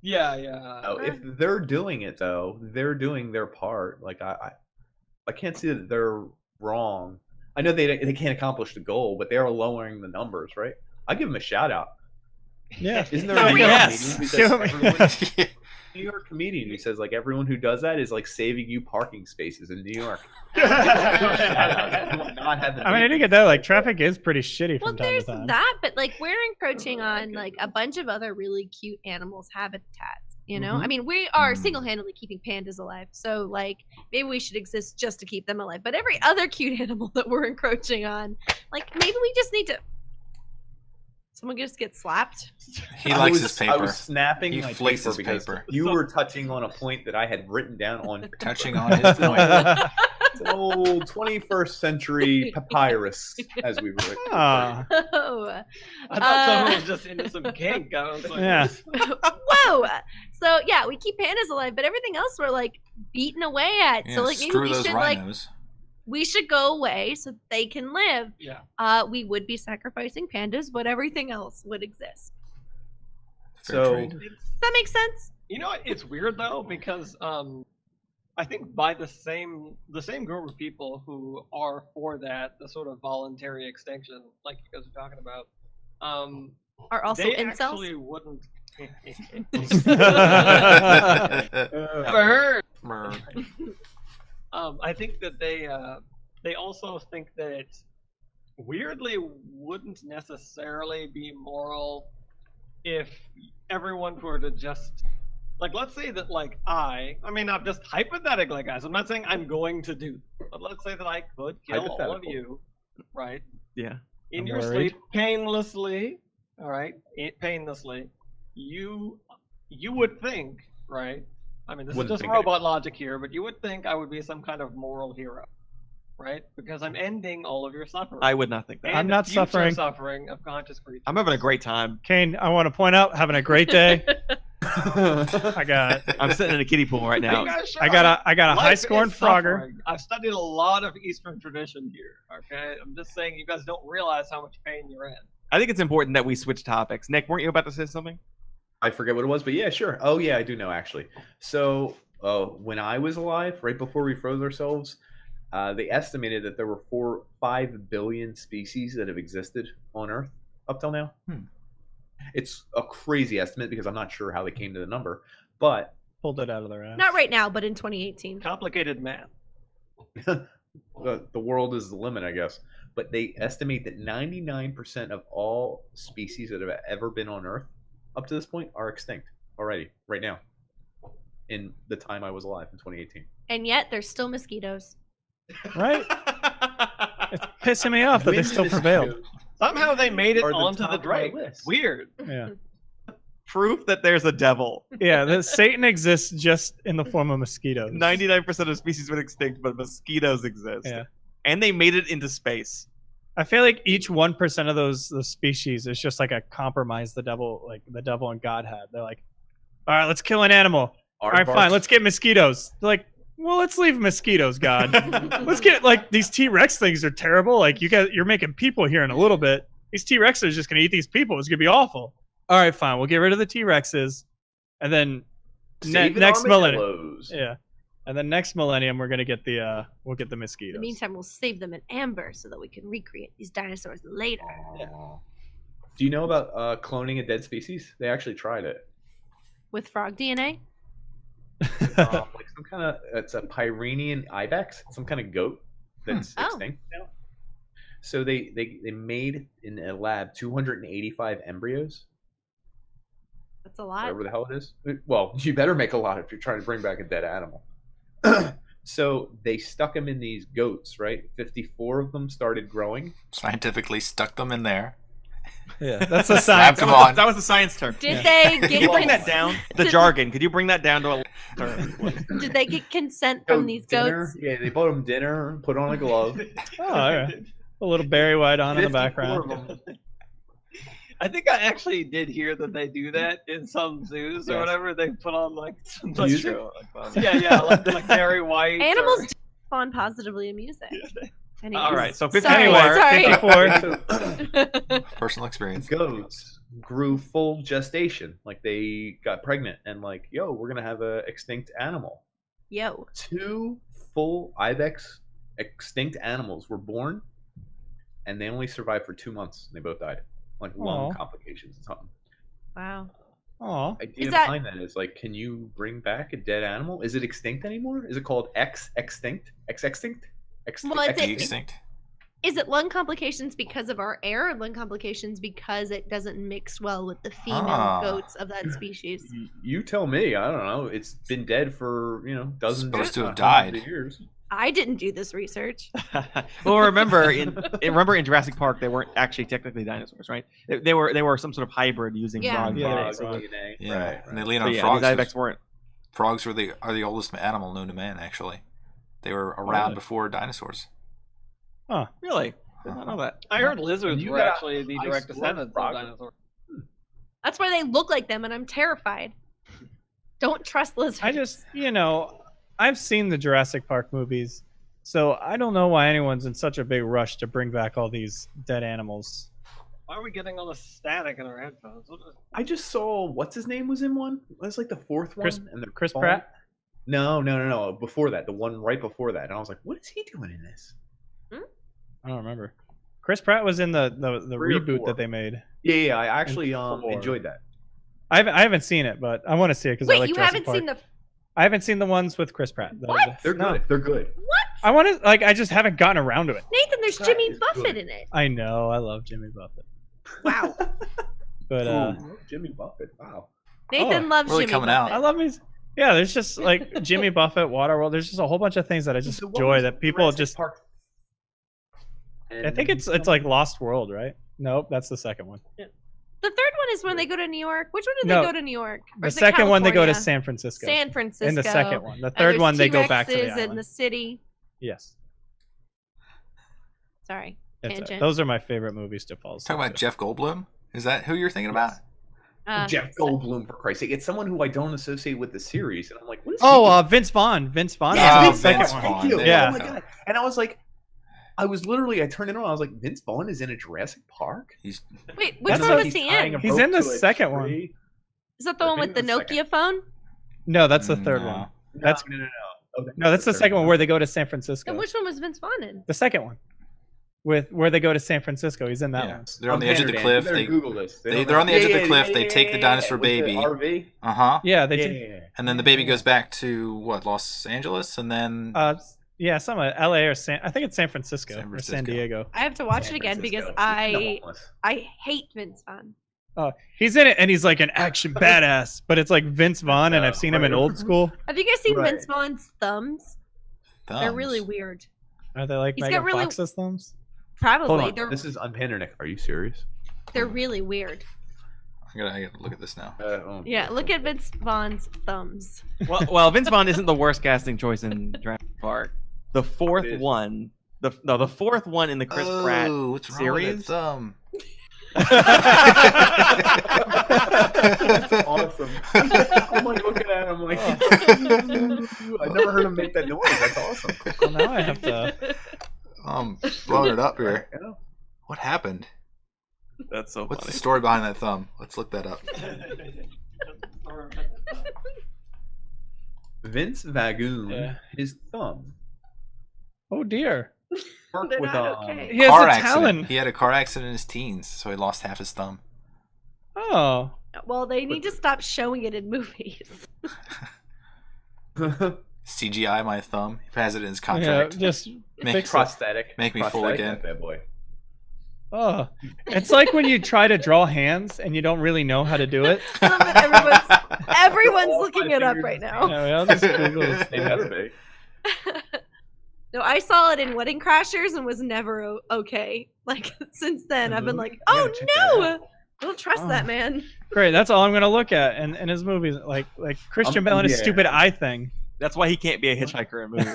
Yeah, yeah. Oh, if they're doing it though, they're doing their part. Like I can't see that they're wrong. I know they can't accomplish the goal, but they are lowering the numbers, right? I give them a shout out. Yeah. Isn't there Oh, a New York yes. comedian who says everyone, New York comedian who says like everyone who does that is like saving you parking spaces in New York? I mean, I do get that. Like, traffic is pretty shitty Well, from time there's to time. that, but like we're encroaching on like a bunch of other really cute animals' habitats. You know, I mean, we are single-handedly keeping pandas alive, so like maybe we should exist just to keep them alive. But every other cute animal that we're encroaching on, like maybe we just need to. Someone just get slapped. He likes his I paper. was snapping He my flicks paper his because paper. you were touching on a point that I had written down on. Touching on his point. It's an old 21st century papyrus, as we would. Ah. Oh. I thought someone was just into some kink. I was like, Yeah. Whoa. So yeah, we keep pandas alive, but everything else we're like beaten away at. Yeah, So like maybe screw we those should rhinos. we should go away so they can live. Yeah. We would be sacrificing pandas, but everything else would exist. Fair So- trade. Does that make sense? You know what? It's weird though because I think by the same group of people who are for that, the sort of voluntary extinction, like you guys are talking about, Are also they incels? actually wouldn't. Brr. I think that they also think that it weirdly wouldn't necessarily be moral if everyone were to just like, let's say that like I mean I'm just hypothetically, guys, I'm not saying I'm going to do, but let's say that I could kill all of Hypothetical. you, right, Yeah. in I'm your worried. sleep painlessly, all right, painlessly. You would think, right, I mean this Wouldn't is just think robot logic here, but you would think I would be some kind of moral hero, right, because I'm ending all of your suffering. I would not think that. And I'm not future suffering. suffering of conscious creatures. I'm having a great time. Kane, I want to point out, having a great day. I got I'm sitting in a kiddie pool right Are you now. guys sure? I got a high Life scoring is Frogger. suffering. I've studied a lot of Eastern tradition here. Okay, I'm just saying you guys don't realize how much pain you're in. I think it's important that we switch topics. Nick, weren't you about to say something? I forget what it was, but yeah, sure. Oh yeah, I do know actually. So when I was alive, right before we froze ourselves, they estimated that there were 5 billion species that have existed on Earth up till now. It's a crazy estimate because I'm not sure how they came to the number, but Pulled it out of their ass. Not right now, but in 2018. Complicated math. the world is the limit, I guess. But they estimate that 99% of all species that have ever been on Earth up to this point are extinct already, right now, in the time I was alive in 2018. And yet there's still mosquitoes. Right? It's pissing me off that they still prevailed. Somehow they made it Are the onto top the of my Drake. list. Weird. Yeah. Proof that there's a devil. Yeah, that Satan exists just in the form of mosquitoes. 99% of species went extinct, but mosquitoes exist. Yeah. And they made it into space. I feel like each 1% of those species is just like a compromise the devil and God had. They're like, all right, let's kill an animal. All right, fine, let's get mosquitoes. They're like, well, let's leave mosquitoes, God. Let's get like these T-Rex things are terrible. Like you're making people here in a little bit. These T-Rexes are just gonna eat these people. It's gonna be awful. All right, fine. We'll get rid of the T-Rexes, and then next millennium. Yeah, and then next millennium we're gonna get we'll get the In mosquitoes. the meantime, we'll save them in amber so that we can recreate these dinosaurs later. Do you know about cloning a dead species? They actually tried it. With frog DNA? Like some kind of, it's a Pyrenean ibex, some kind of goat that's Oh. extinct now. So they made in a lab 285 embryos, That's a lot. whatever the hell it is. Well, you better make a lot if you're trying to bring back a dead animal. So they stuck them in these goats, right? 54 of them started growing. Scientifically stuck them in there. Yeah, that's the Slapped science. them on. That was the science term. Did they Could get you bring that down? The jargon. Could you bring that down to a term? Did they get consent from these Dinner. goats? Yeah, they bought them dinner, put on a glove. Oh, all right. A little Barry White on in the 54 background. of them. I think I actually did hear that they do that in some zoos or Yes. whatever. They put on like some Music? yeah, like Barry White. Animals or- do respond positively to music. Anyways. All right, so Sorry, 54. Personal experience. Goats grew full gestation, like they got pregnant and like, yo, we're gonna have a extinct animal. Yo. 2 full ibex extinct animals were born, and they only survived for 2 months. They both died, like lung Aw. complications or something. Wow. Aw. Idea that- behind that is like, can you bring back a dead animal? Is it extinct anymore? Is it called extinct? Extinct? Well, it's The a- extinct. Is it lung complications because of our air or lung complications because it doesn't mix well with the female Ah. goats of that species? You tell me. I don't know. It's been dead for dozens, Supposed to have hundreds died. of years. I didn't do this research. Well, remember in Jurassic Park they weren't actually technically dinosaurs, right? They were some sort of hybrid using Yeah. frog Yeah, DNA. they So, were. DNA. Yeah, Right. and they lean so on yeah, frogs. these ibex weren't. Frogs are the oldest animal known to man, actually. They were around really? before dinosaurs. Huh. Really? Did not know that. I heard lizards You were got actually the ice direct storm descendants of frog. dinosaurs. That's why they look like them, and I'm terrified. Don't trust lizards. I just, I've seen the Jurassic Park movies, so I don't know why anyone's in such a big rush to bring back all these dead animals. Why are we getting all this static in our headphones? I just saw what's his name was in one. It was like the fourth one. Chris phone- Pratt? No. Before that, the one right before that, and I was like, what is he doing in this? I don't remember. Chris Pratt was in the 3 or reboot 4. that they made. Yeah. I actually And 4. enjoyed that. I haven't seen it, but I want to see it because I Wait, like you Jurassic haven't Park. seen the? I haven't seen the ones with Chris Pratt. What? They're good. They're good. I want to I just haven't gotten around to it. Nathan, there's That Jimmy is Buffett good. in it. I know. I love Jimmy Buffett. Wow. But Ooh, Jimmy Buffett. Wow. Nathan loves really Jimmy coming out. Buffett. I love these. Yeah, there's just like Jimmy Buffett, Waterworld. There's just a whole bunch of things that I just So what enjoy was that people Jurassic just. Park? I think it's like Lost World, right? Nope, that's the second one. The third one is when they go to New York. Which one did No, they go to New York? Or The is it second one they go to California? San Francisco. San Francisco. In the second one, the And third there's one they go back to the T-Rexes island. in the city. Yes, Sorry, That's it. tangent. Those are my favorite movies to fall asleep Talking about to. Jeff Goldblum? Is that who you're thinking about? Jeff Goldblum, for Christ's sake. It's someone who I don't associate with the series. And I'm like, what is Oh, he Vince Vaughn. Vince Vaughn. Yeah, was in Oh, the second Vince one. Vaughn. Thank you. Yeah. Oh my God. And I was like, I turned it on. I was like, Vince Vaughn is in a Jurassic Park? He's Wait, which That's one what was he tying in? a He's rope in the to a second one. tree. Is that the one Maybe with the the second. Nokia phone? No, that's the third No. one. No, That's- no. Okay. No, that's the second one where they go to San Francisco. Then which one was Vince Vaughn in? The second one, with where they go to San Francisco. He's in that yeah. one. They're on the edge of the cliff. They Google this. they're on the edge of the cliff. They take the dinosaur baby. With the RV? uh-huh. Yeah, they Yeah, did. yeah, yeah. And then the baby goes back to what, Los Angeles, and then Yeah, some L.A. or I think it's San Francisco, San or San Francisco. Diego. I have to watch San it again because Francisco. He's homeless. I hate Vince Vaughn. Oh, he's in it, and he's like an action badass, but it's like Vince Vaughn, and I've seen him in right. Old School. Have you guys seen Right. Vince Vaughn's thumbs? They're thumbs. really weird. Are they like He's got Megan really- Fox's thumbs? Probably. Hold on. They're This is unpandernick. Are you serious? they're really weird. I gotta look at this now. Yeah, look at Vince Vaughn's thumbs. Well, Vince Vaughn isn't the worst casting choice in Jurassic Park. The fourth is. one, the fourth one in the Chris Pratt what's wrong series. with that thumb? That's awesome. I'm like looking at him like, I never heard him make that noise. That's awesome. Well, now I have to. Blowing it up here. Yeah. What happened? That's so What's the funny. story behind that thumb? Let's look that up. Vince Vagoon, Yeah. his thumb. Oh dear, Worked They're with, not okay. he has Car a accident. talon. He had a car accident in his teens, so he lost half his thumb. Oh, Well, they need to stop showing it in movies. CGI my thumb. He has it in his yeah, contract. just Make fix it. prosthetic. Make me full Prosthetic, again. that bad boy. Oh, it's like when you try to draw hands and you don't really know how to do it. I love that everyone's All looking my it up fingers right and now. Yeah, we all just Google this They thing. better be. No, I saw it in Wedding Crashers and was never okay. Like since then, I've been like, I oh gotta check that no, don't trust Oh. that man. Great, that's all I'm gonna look at in his movies, like Christian Bale and his yeah. stupid eye thing. That's why he can't be a hitchhiker in movies.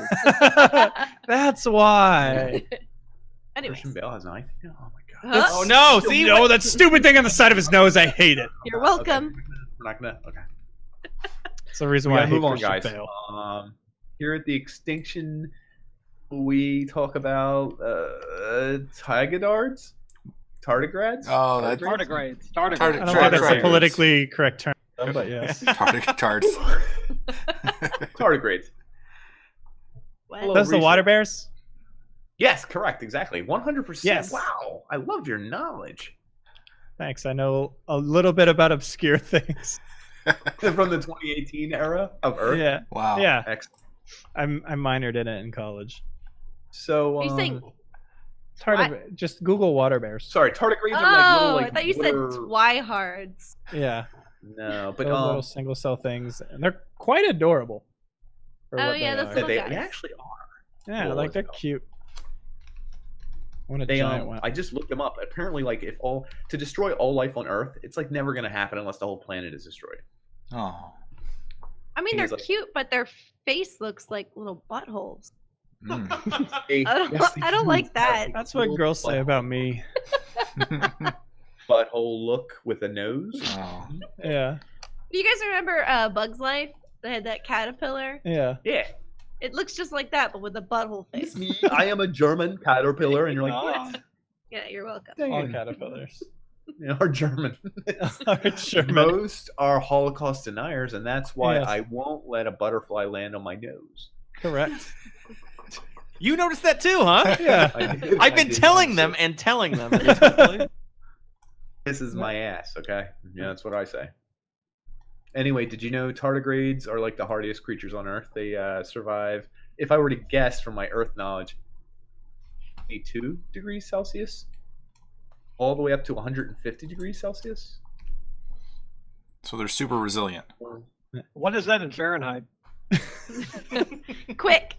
That's why. Anyways, Christian Bale has an eye thing? Oh my god. Huh? Oh no! See, no, that stupid thing on the side of his nose. I hate it. You're welcome. We're not gonna. Okay. That's the reason We why I gotta hate move on, Christian guys. Bale. Here at the Extinction, we talk about tardigrades. Tardigrades. Oh, that's Tardigrades. I don't Tardigrades. know if that's Right. a politically correct term, but yes. tards. Tardigrades. What? Those the water bears? Yes, correct. Exactly. 100%. Yes. Wow. I love your knowledge. Thanks. I know a little bit about obscure things. From the 2018 era of Earth. Yeah. Wow. Yeah. Excellent. I minored in it in college. So, Are you saying? Just Google water bears. sorry, tardigrades Oh, are like little, like I thought you water... said twihards. Yeah. No, but Those little single cell things, and they're quite adorable. for Oh, what yeah, they those are. little they guys. actually are. Yeah, little like they're as well. cute. I want a They giant one. I just looked them up. Apparently, like if all to destroy all life on Earth, it's like never gonna happen unless the whole planet is destroyed. Oh. I mean, they're He's like- cute, but their face looks like little buttholes. I don't like that. That's what girls say about me. Butthole look with a nose. Oh. Yeah. Do you guys remember Bug's Life? They had that caterpillar. Yeah. Yeah. It looks just like that, but with a butthole face. Me, I am a German caterpillar, and you're like, what? Yeah, you're welcome. All caterpillars. You are German. Are German. Most are Holocaust deniers, and that's why Yes. I won't let a butterfly land on my nose. Correct. You noticed that too, huh? Yeah. I've been telling them and telling them. This is my ass, okay? Yeah, that's what I say. Anyway, did you know tardigrades are like the hardiest creatures on Earth? They survive, if I were to guess from my Earth knowledge, 22 degrees Celsius, all the way up to 150 degrees Celsius. So they're super resilient. What is that in Fahrenheit? Quick.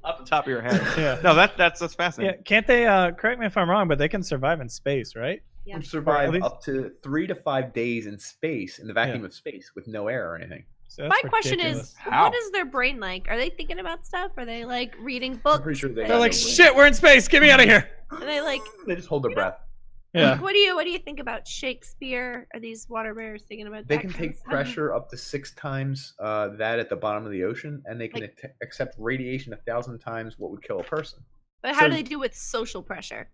Off the top of your head. Yeah. No, that's Yeah. fascinating. Can't they? Correct me if I'm wrong, but they can survive in space, right? Yeah. Survive At least- up to 3 to 5 days in space, in the vacuum of space, with no air or anything. So My that's question ridiculous. is, How? what is their brain like? Are they thinking about stuff? Are they like reading books? I'm pretty sure They're like, shit, we're in space. Get me out of here. Are they like, They just hold their breath. Yeah. what do you think about Shakespeare? Are these water bears thinking about They that can kind of take stuff? pressure up to 6 times that at the bottom of the ocean, and they can accept radiation 1,000 times what would kill a person. But how So- do they do with social pressure?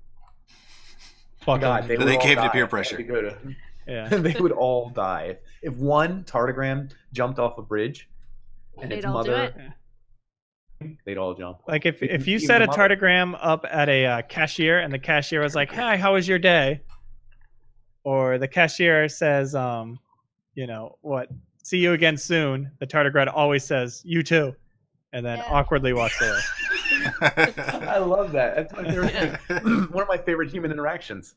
Fuck God, them. they Do would they all cave to die peer if they had pressure? to go to- Yeah. they would all die. If one tardigrade jumped off a bridge and They'd its all do mother, they'd all jump. Like if you Even set the a mother. tardigram up at a cashier and the cashier was like, "Hi, how was your day?" Or the cashier says, you know, what? See you again soon. The tardigrade always says, "You too," and then Yeah. awkwardly walks away. I love that. That's my favorite thing. One of my favorite human interactions.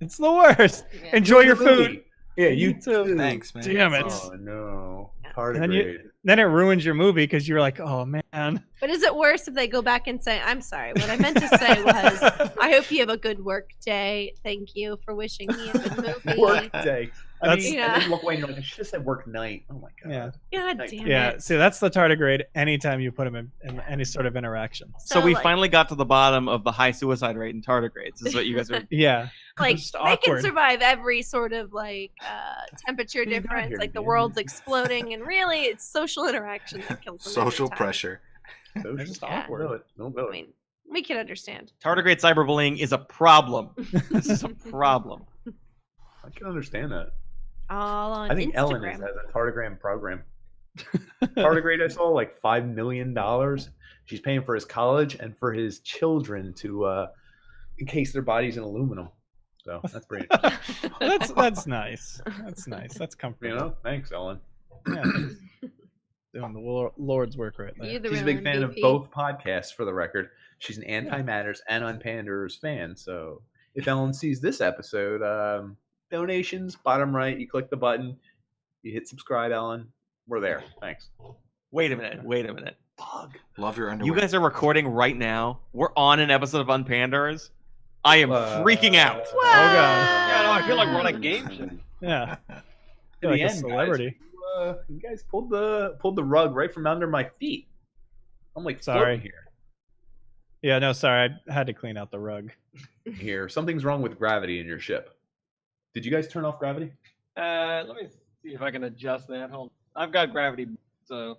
It's the worst. Yeah. Enjoy your The food. movie. Yeah, you too. Thanks, man. Damn it. Oh no, And then tardigrade. Then it ruins your movie because you're like, "Oh man." But is it worse if they go back and say, I'm sorry, what I meant to say was, I hope you have a good work day. Thank you for wishing me a good movie. Work day. I That's- mean, Yeah. and then look away and you're like, I should have said work night. Oh my god. Yeah. God Thank damn Yeah. it. See, that's the tardigrade. Anytime you put him in any sort of interaction. So we like, finally got to the bottom of the high suicide rate in tardigrades. Is what you guys are. Yeah. like Just they can awkward. survive every sort of like temperature You got difference, here, like the man. world's exploding, and really it's social interaction that kills them. every Social time. pressure. They're just Yeah. awkward. Know it. Don't know I it. mean, we can understand. Tardigrade cyberbullying is a problem. This is a problem. I can understand that. All on I think Ellen Instagram. has a tardigram program. Tardigrade I saw like $5 million. She's paying for his college and for his children to encase their bodies in aluminum. So that's pretty interesting. That's nice. That's nice. That's You comfortable. know? Thanks, Ellen. Yeah. Doing the Lord's work right there. You the She's a real big fan of MVP. both podcasts, for the record. She's an AntiMatters and UnPanders fan. So if Ellen sees this episode, donations, bottom right, you click the button, you hit subscribe, Ellen. We're there. Thanks. Wait a minute. Wait a minute. Love your underwear. You guys are recording right now. We're on an episode of Unpanders. I am freaking out. Oh god. Yeah, no, I feel like we're on a game show. Yeah. To Feel like the a end, celebrity. You guys pulled the rug right from under my feet. I'm like Sorry. floating here. Yeah, no, sorry. I had to clean out the rug. Here, something's wrong with gravity in your ship. Did you guys turn off gravity? Let me see if I can adjust that. Hold. I've got gravity, so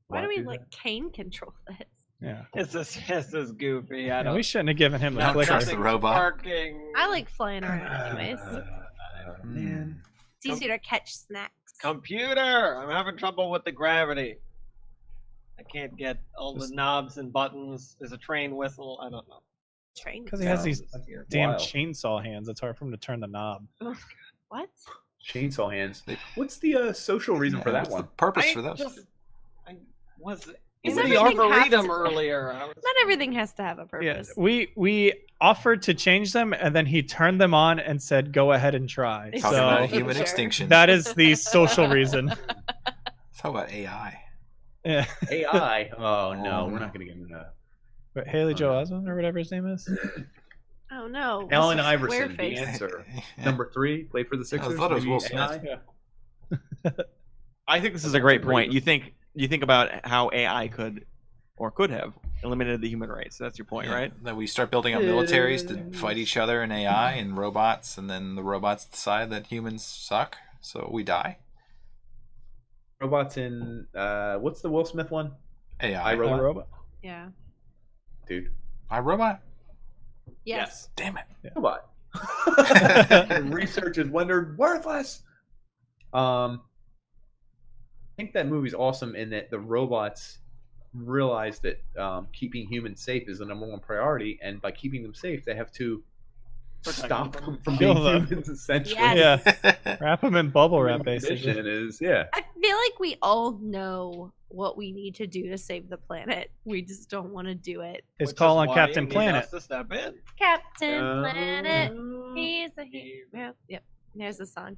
Why do Why we do like that? cane control this? Yeah. it's just goofy. I Yeah, don't. we shouldn't have given him the Not clicker. trust the robot. Parking. I like flying around anyways. Man. It's easier to catch snacks. Computer. I'm having trouble with the gravity. I can't get all the knobs and buttons. There's a train whistle. I don't know. Train. Because he has these That's damn wild. chainsaw hands. It's hard for him to turn the knob. What? Chainsaw hands. What's the social reason for that What's one? the purpose I for those? I was Does in the everything have arboretum to- earlier. I was, Not everything has to have a Yeah, purpose. we offered to change them, and then he turned them on and said, "Go ahead and try." It's Talking about so- human Sure. extinction. That is the social reason. Talk about AI. Yeah. AI. Oh no, we're not gonna get into that. But Haley Joel Osment or whatever his name is. Oh no. Allen Mr. Iverson, the Squareface. answer. Yeah. Number 3, played for the Sixers. thought it was maybe Will Smith. AI? Yeah. I think this is a great point. You think about how AI could or could have eliminated the human race. That's your point, right? That we start building up militaries to fight each other in AI and robots, and then the robots decide that humans suck, so we die. Robots in what's the Will Smith one? AI. iRobot. Robot. Yeah. Dude. iRobot? Yes. Damn it. Robot. Research is rendered worthless. I think that movie's awesome in that the robots realize that keeping humans safe is the #1 priority, and by keeping them safe, they have to stop them from Kill being them. humans. Essentially, Yes. Yeah. Wrap them in bubble wrap, basically. Condition is yeah. I feel like we all know what we need to do to save the planet. We just don't want to do it. It's Which call is on why Captain you need Planet. us to step in. Captain Planet, he's a hero. hero. Yep, there's the song.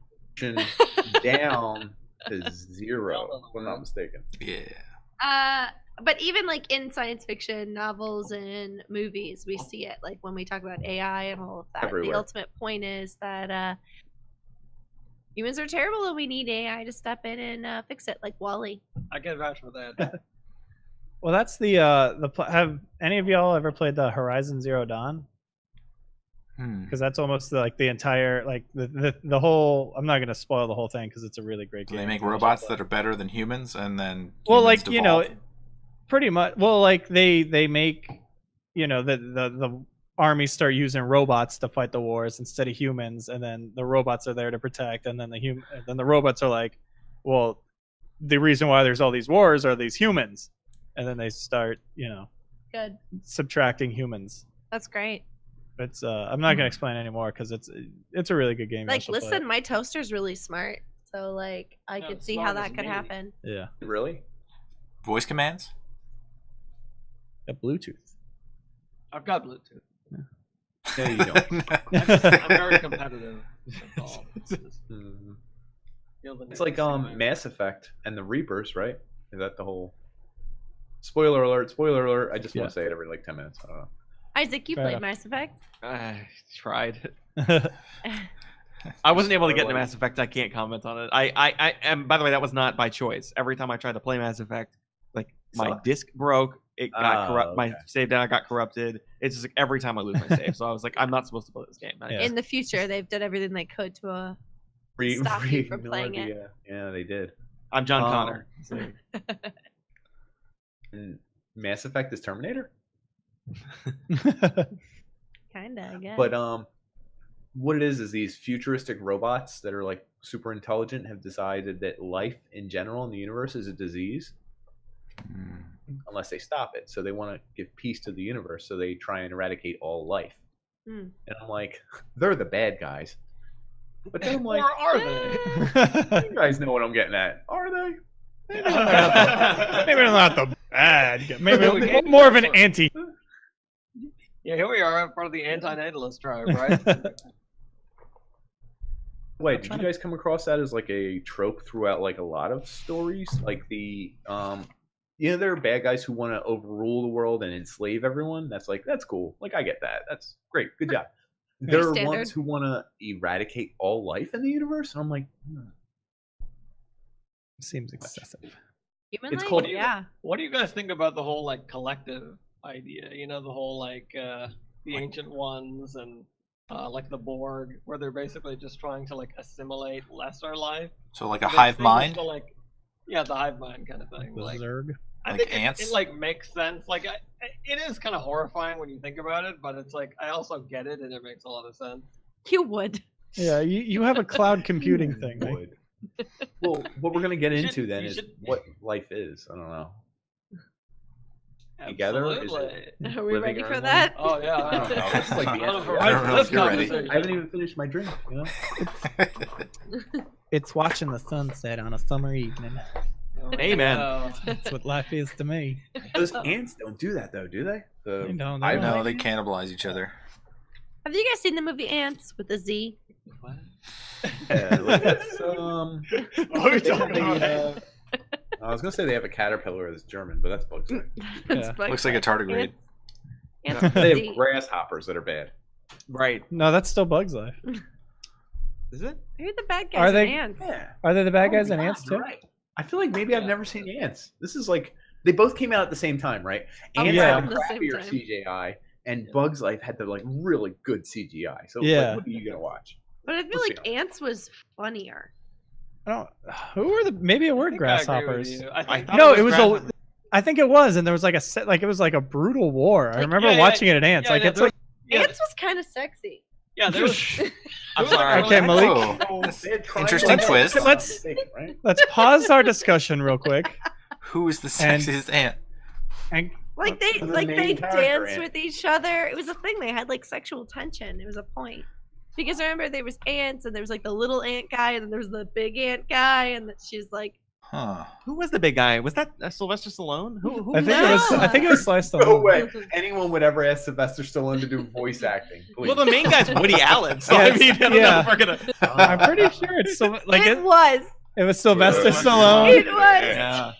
Down to 0, if I'm not mistaken. Yeah. But even like in science fiction novels and movies, we see it. Like when we talk about AI and all of that, Everywhere. the ultimate point is that humans are terrible and we need AI to step in and fix it, like Wall-E. I can vouch for that. Well, that's have any of y'all ever played the Horizon Zero Dawn? Because that's almost like the entire like the whole. I'm not gonna spoil the whole thing because it's a really great Do game. they make robots that are better than humans, and then Well, humans like you know, devolve? pretty much. Well, like they make the armies start using robots to fight the wars instead of humans, and then the robots are there to protect, and then the robots are like, well, the reason why there's all these wars are these humans, and then they start Good. subtracting humans. That's great. It's I'm not gonna explain anymore because it's a really good game. Like, listen, my toaster's really smart, so like I Yeah, could it's see how smart as that could me. happen. Yeah, Really? Voice commands? a Bluetooth. I've got Bluetooth. No, you don't. I'm very competitive. That's all. Just Mhm. feel the It's need like to see my- Mass Effect and the Reapers, right? Is that the whole? Spoiler alert! Spoiler alert! I just want Yeah. to say it every like 10 minutes. I don't know. Isaac, you Fair played enough. Mass Effect. I tried. I wasn't able to get into Mass Effect. I can't comment on it. And by the way, that was not by choice. Every time I tried to play Mass Effect, like my Sucked. disc broke. It got corrupt. My okay. save data got corrupted. It's just like every time I lose my save. So I was like, I'm not supposed to play this game. Yeah. In the future, they've done everything they could to stop you from playing it. Yeah, they did. I'm John Um, Connor. And Mass Effect is Terminator, Kinda, I guess. but what it is these futuristic robots that are like super intelligent have decided that life in general in the universe is a disease unless they stop it. So they want to give peace to the universe, so they try and eradicate all life. Hmm. And I'm like, they're the bad guys. But then I'm like, Or are they? you guys know what I'm getting at. Are they? Maybe they're not the bad guy. Maybe We can't- more of an anti. Yeah, here we are, part of the anti-natalist tribe, right? Wait, did you guys come across that as like a trope throughout like a lot of stories? Like the there are bad guys who want to overrule the world and enslave everyone. That's cool. Like I get that. That's great. Good job. There are standard. ones who want to eradicate all life in the universe, and I'm like, Seems excessive. Human it's life? called- Yeah. What do you guys think about the whole like collective idea? You know, the whole like the ancient ones and like the Borg, where they're basically just trying to like assimilate lesser life. So like a They hive seem mind? to, like, yeah, the hive mind kind of thing. The Like, Zerg. I Like think ants? it like makes sense. Like it is kind of horrifying when you think about it, but it's like I also get it and it makes a lot of sense. You would. Yeah, you have a cloud computing thing. Right? would. Well, what we're gonna get You into should- then you is should- what life is. I don't know. Together? Is it- Absolutely. Are we Living ready our for own that? Oh yeah. I don't know. This is like the I don't know answer. if I don't know this if you're ready. conversation- I haven't even finished my drink. You know. It's watching the sunset on a summer evening. Amen. That's what life is to me. Those ants don't do that though, do they? They don't, I they No, don't. they cannibalize each other. Have you guys seen the movie Ants with a Z? Yeah, like that's, What are we they talking have about? a, I was gonna say they have a caterpillar that's German, but that's bugs. Life. It's Yeah. Bugs Looks like a Life. tardigrade. Ants with They a have Z. grasshoppers that are bad. Right. No, that's still Bugs Life. Is it? Who are the bad guys Are in they- Ants? Yeah. Are they the bad Oh guys my and God, ants you're too? right. I feel like maybe I've Yeah. never seen ants. This They both came out at the same time, right? Oh, Ants yeah. had at the the same crappier time. CGI, and Bugs Life had the like really good CGI. So Yeah. like, what are you gonna watch? But I feel Let's like be Ants was funnier. I don't. Who were the? Maybe it were I think I agree with grasshoppers. you. I I think thought No, it it was a. grasshopper. I think it was, and there was like a set, like it was like a brutal war. I Like, remember yeah, watching it at Ants. yeah, like yeah, it's there- like Yeah. Ants was kind of sexy. Yeah, there was. I'm sorry. Okay, Malik. Oh, They had Interesting triangles, twist. if I'm not Let's- mistaken, right? let's pause our discussion real quick. who is the And- sexiest ant? And Like they The like main they character danced ant. with each other. It was a thing. They had like sexual tension. It was a point. Because I remember there was ants and there was like the little ant guy and then there was the big ant guy and she's like Huh. Who was the big guy? Was that Sylvester Stallone? Who I think it was. No. I think it was Sliced No Stallone. way anyone would ever ask Sylvester Stallone to do voice acting. Please. Well, the main guy's Woody Allen. So Yeah, I mean, I don't know yeah. if we're gonna. I'm pretty sure it's like it was. it was Sylvester Yeah. Stallone. It was. Yeah.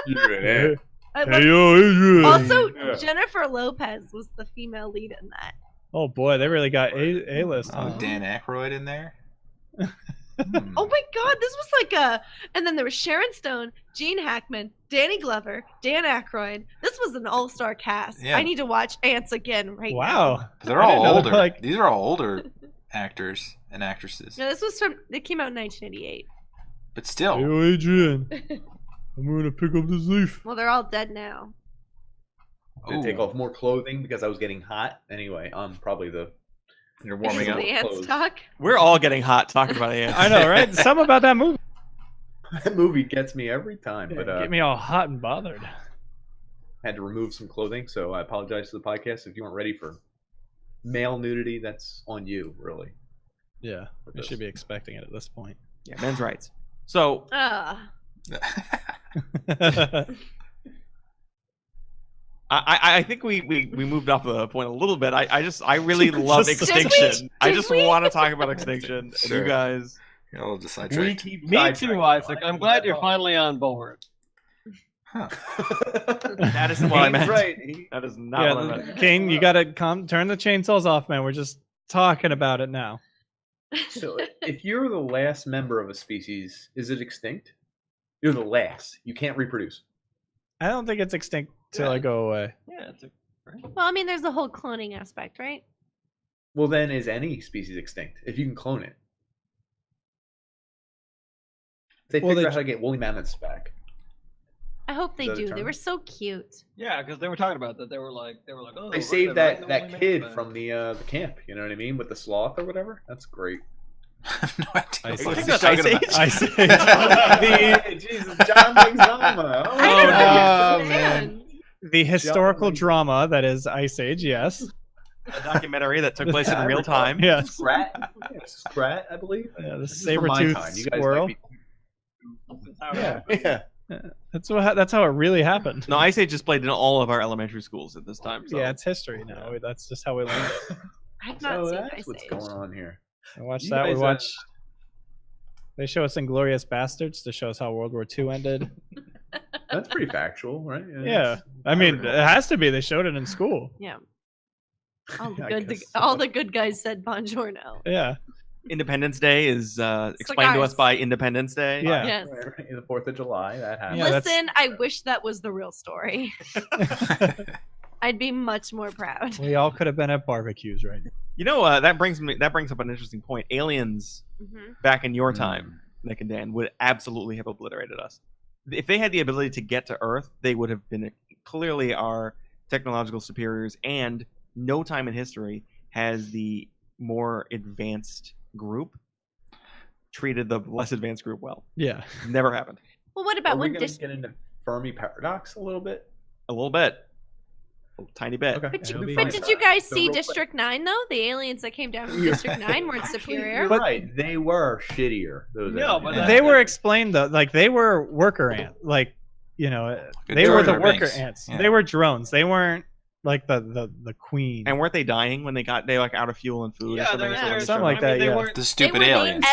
You're an ant. I Hey love- yo, Adrian. also, Yeah. Jennifer Lopez was the female lead in that. Oh boy, they really got A list. Oh, Dan Aykroyd in there. Hmm. Oh my god, this was like a. And then there was Sharon Stone, Gene Hackman, Danny Glover, Dan Aykroyd. This was an all-star cast. Yeah. I need to watch Ants again right now. Wow. They're I didn't all know, older. like- These are all older actors and actresses. No, this was from. It came out in 1988. But Hey still, yo, Adrian. I'm gonna pick up this leaf. Well, they're all dead now. I did take off more clothing because I was getting hot. Anyway, probably the you're This is warming up. the ants Clothes. talk. We're all getting hot talking about ants. I know, right? Something about that movie. that movie gets me every time. But Get me all hot and bothered. had to remove some clothing, so I apologize to the podcast if you weren't ready for male nudity. That's on you, really. Yeah, For we this. should be expecting it at this point. Yeah, men's rights. So I think we moved off the point a little bit. I really love Just- Extinction. I did just we? want to talk about Extinction. And Sure. you guys. I'll just We sidetrack. keep Me sidetracking, too, so Isaac. I I'm think glad you're that's finally on board. Huh. That isn't what I He's meant. right. That is not what I Yeah, meant. Kane, you gotta turn the chainsaws off, man. We're just talking about it now. So, if you're the last member of a species, is it extinct? You're the last. You can't reproduce. I don't think it's extinct till Yeah. I go away. Yeah, it's well, I mean, there's the whole cloning aspect, right? Well, then is any species extinct if you can clone it? If they Well, figure they- out how to get woolly mammoths back. I hope they Is that a do. They term? were so cute. yeah, because they were talking about that. They were like, oh, They we're saved gonna that, bring the that woolly kid mammoth from back. the camp. You know what I mean, with the sloth or whatever. That's great. I have no idea. I what see. you're That's talking Ice about. Age? I see. Jesus, John Leguizamo. Oh, I don't no. understand. The historical John- drama that is Ice Age, yes. A documentary that took place in real time. Yes. Sprat, Sprat, I believe. Yeah, the This is from my saber-toothed time. You guys squirrel. might Yeah. be... Yeah. That's how it really happened. No, Ice Age is played in all of our elementary schools at this time. So. Yeah, it's history now. That's just how we learned it. I've not So seen that's Ice what's Age. going on here. We watch You that. We guys, watch. They show us Inglorious Bastards to show us how World War II ended. That's pretty factual, right? Yeah, I mean, it has to be. They showed it in school. Yeah. All the I good, guess all so. the good guys said "Buongiorno." Yeah, Independence Day is explained to us Cigars. by Independence Day. Yeah. Yes. Right, the 4th of July, that happened. Yeah, that's- Listen, I wish that was the real story. I'd be much more proud. we all could have been at barbecues right now. You know, that brings up an interesting point. Aliens Mhm. back in your time, Nick and Dan, would absolutely have obliterated us. If they had the ability to get to Earth, they would have been clearly our technological superiors, and no time in history has the more advanced group treated the less advanced group well. Yeah, Never happened. Well, what Are about we when going to get into Fermi paradox a little bit? A little bit. A tiny bit. Okay. But, It'll be but fine. did you guys So see real quick. District 9 though? The aliens that came down from Yeah. District 9 weren't Actually, superior. You're But- right. They were shittier. Those No, aliens. but And that- they were explained though. Like they were worker ant. Like they were the drone worker beings. ants. Yeah. They were drones. They weren't like the queen. And weren't they dying when they like out of fuel and food or Yeah, something? they're, So they're, they Something showed like up? that, They yeah. weren't, The They stupid were the aliens.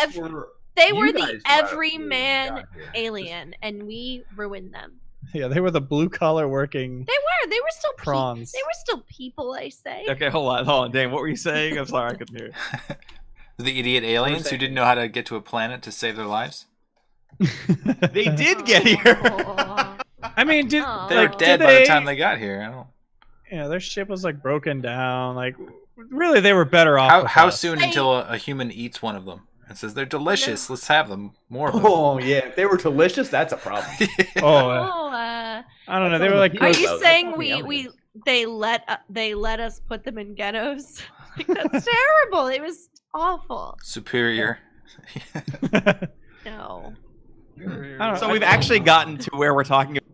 They You were guys the were out of everyman here. God, yeah. alien, and we ruined them. Yeah, they were the blue collar working. They were still Prawns. They were still people, I say. Okay, hold on, Dan. What were you saying? I'm sorry, I couldn't hear. The idiot aliens who didn't know how to get to a planet to save their lives. They did get here. Aw. I mean, did Aw. They were like, dead did by they, the time they got here. I don't. Yeah, their ship was like broken down. Like, really, they were better off. With How us. soon They- until a human eats one of them and says they're delicious? Let's have them. More of them. Oh yeah, if they were delicious, that's a problem. Oh, Oh, I don't know. That's They were on like. the are That's you about- saying that's on the we aliens. they let us put them in ghettos? Like, that's terrible. It was awful. Superior. No. don't know. So we've actually gotten to where we're talking about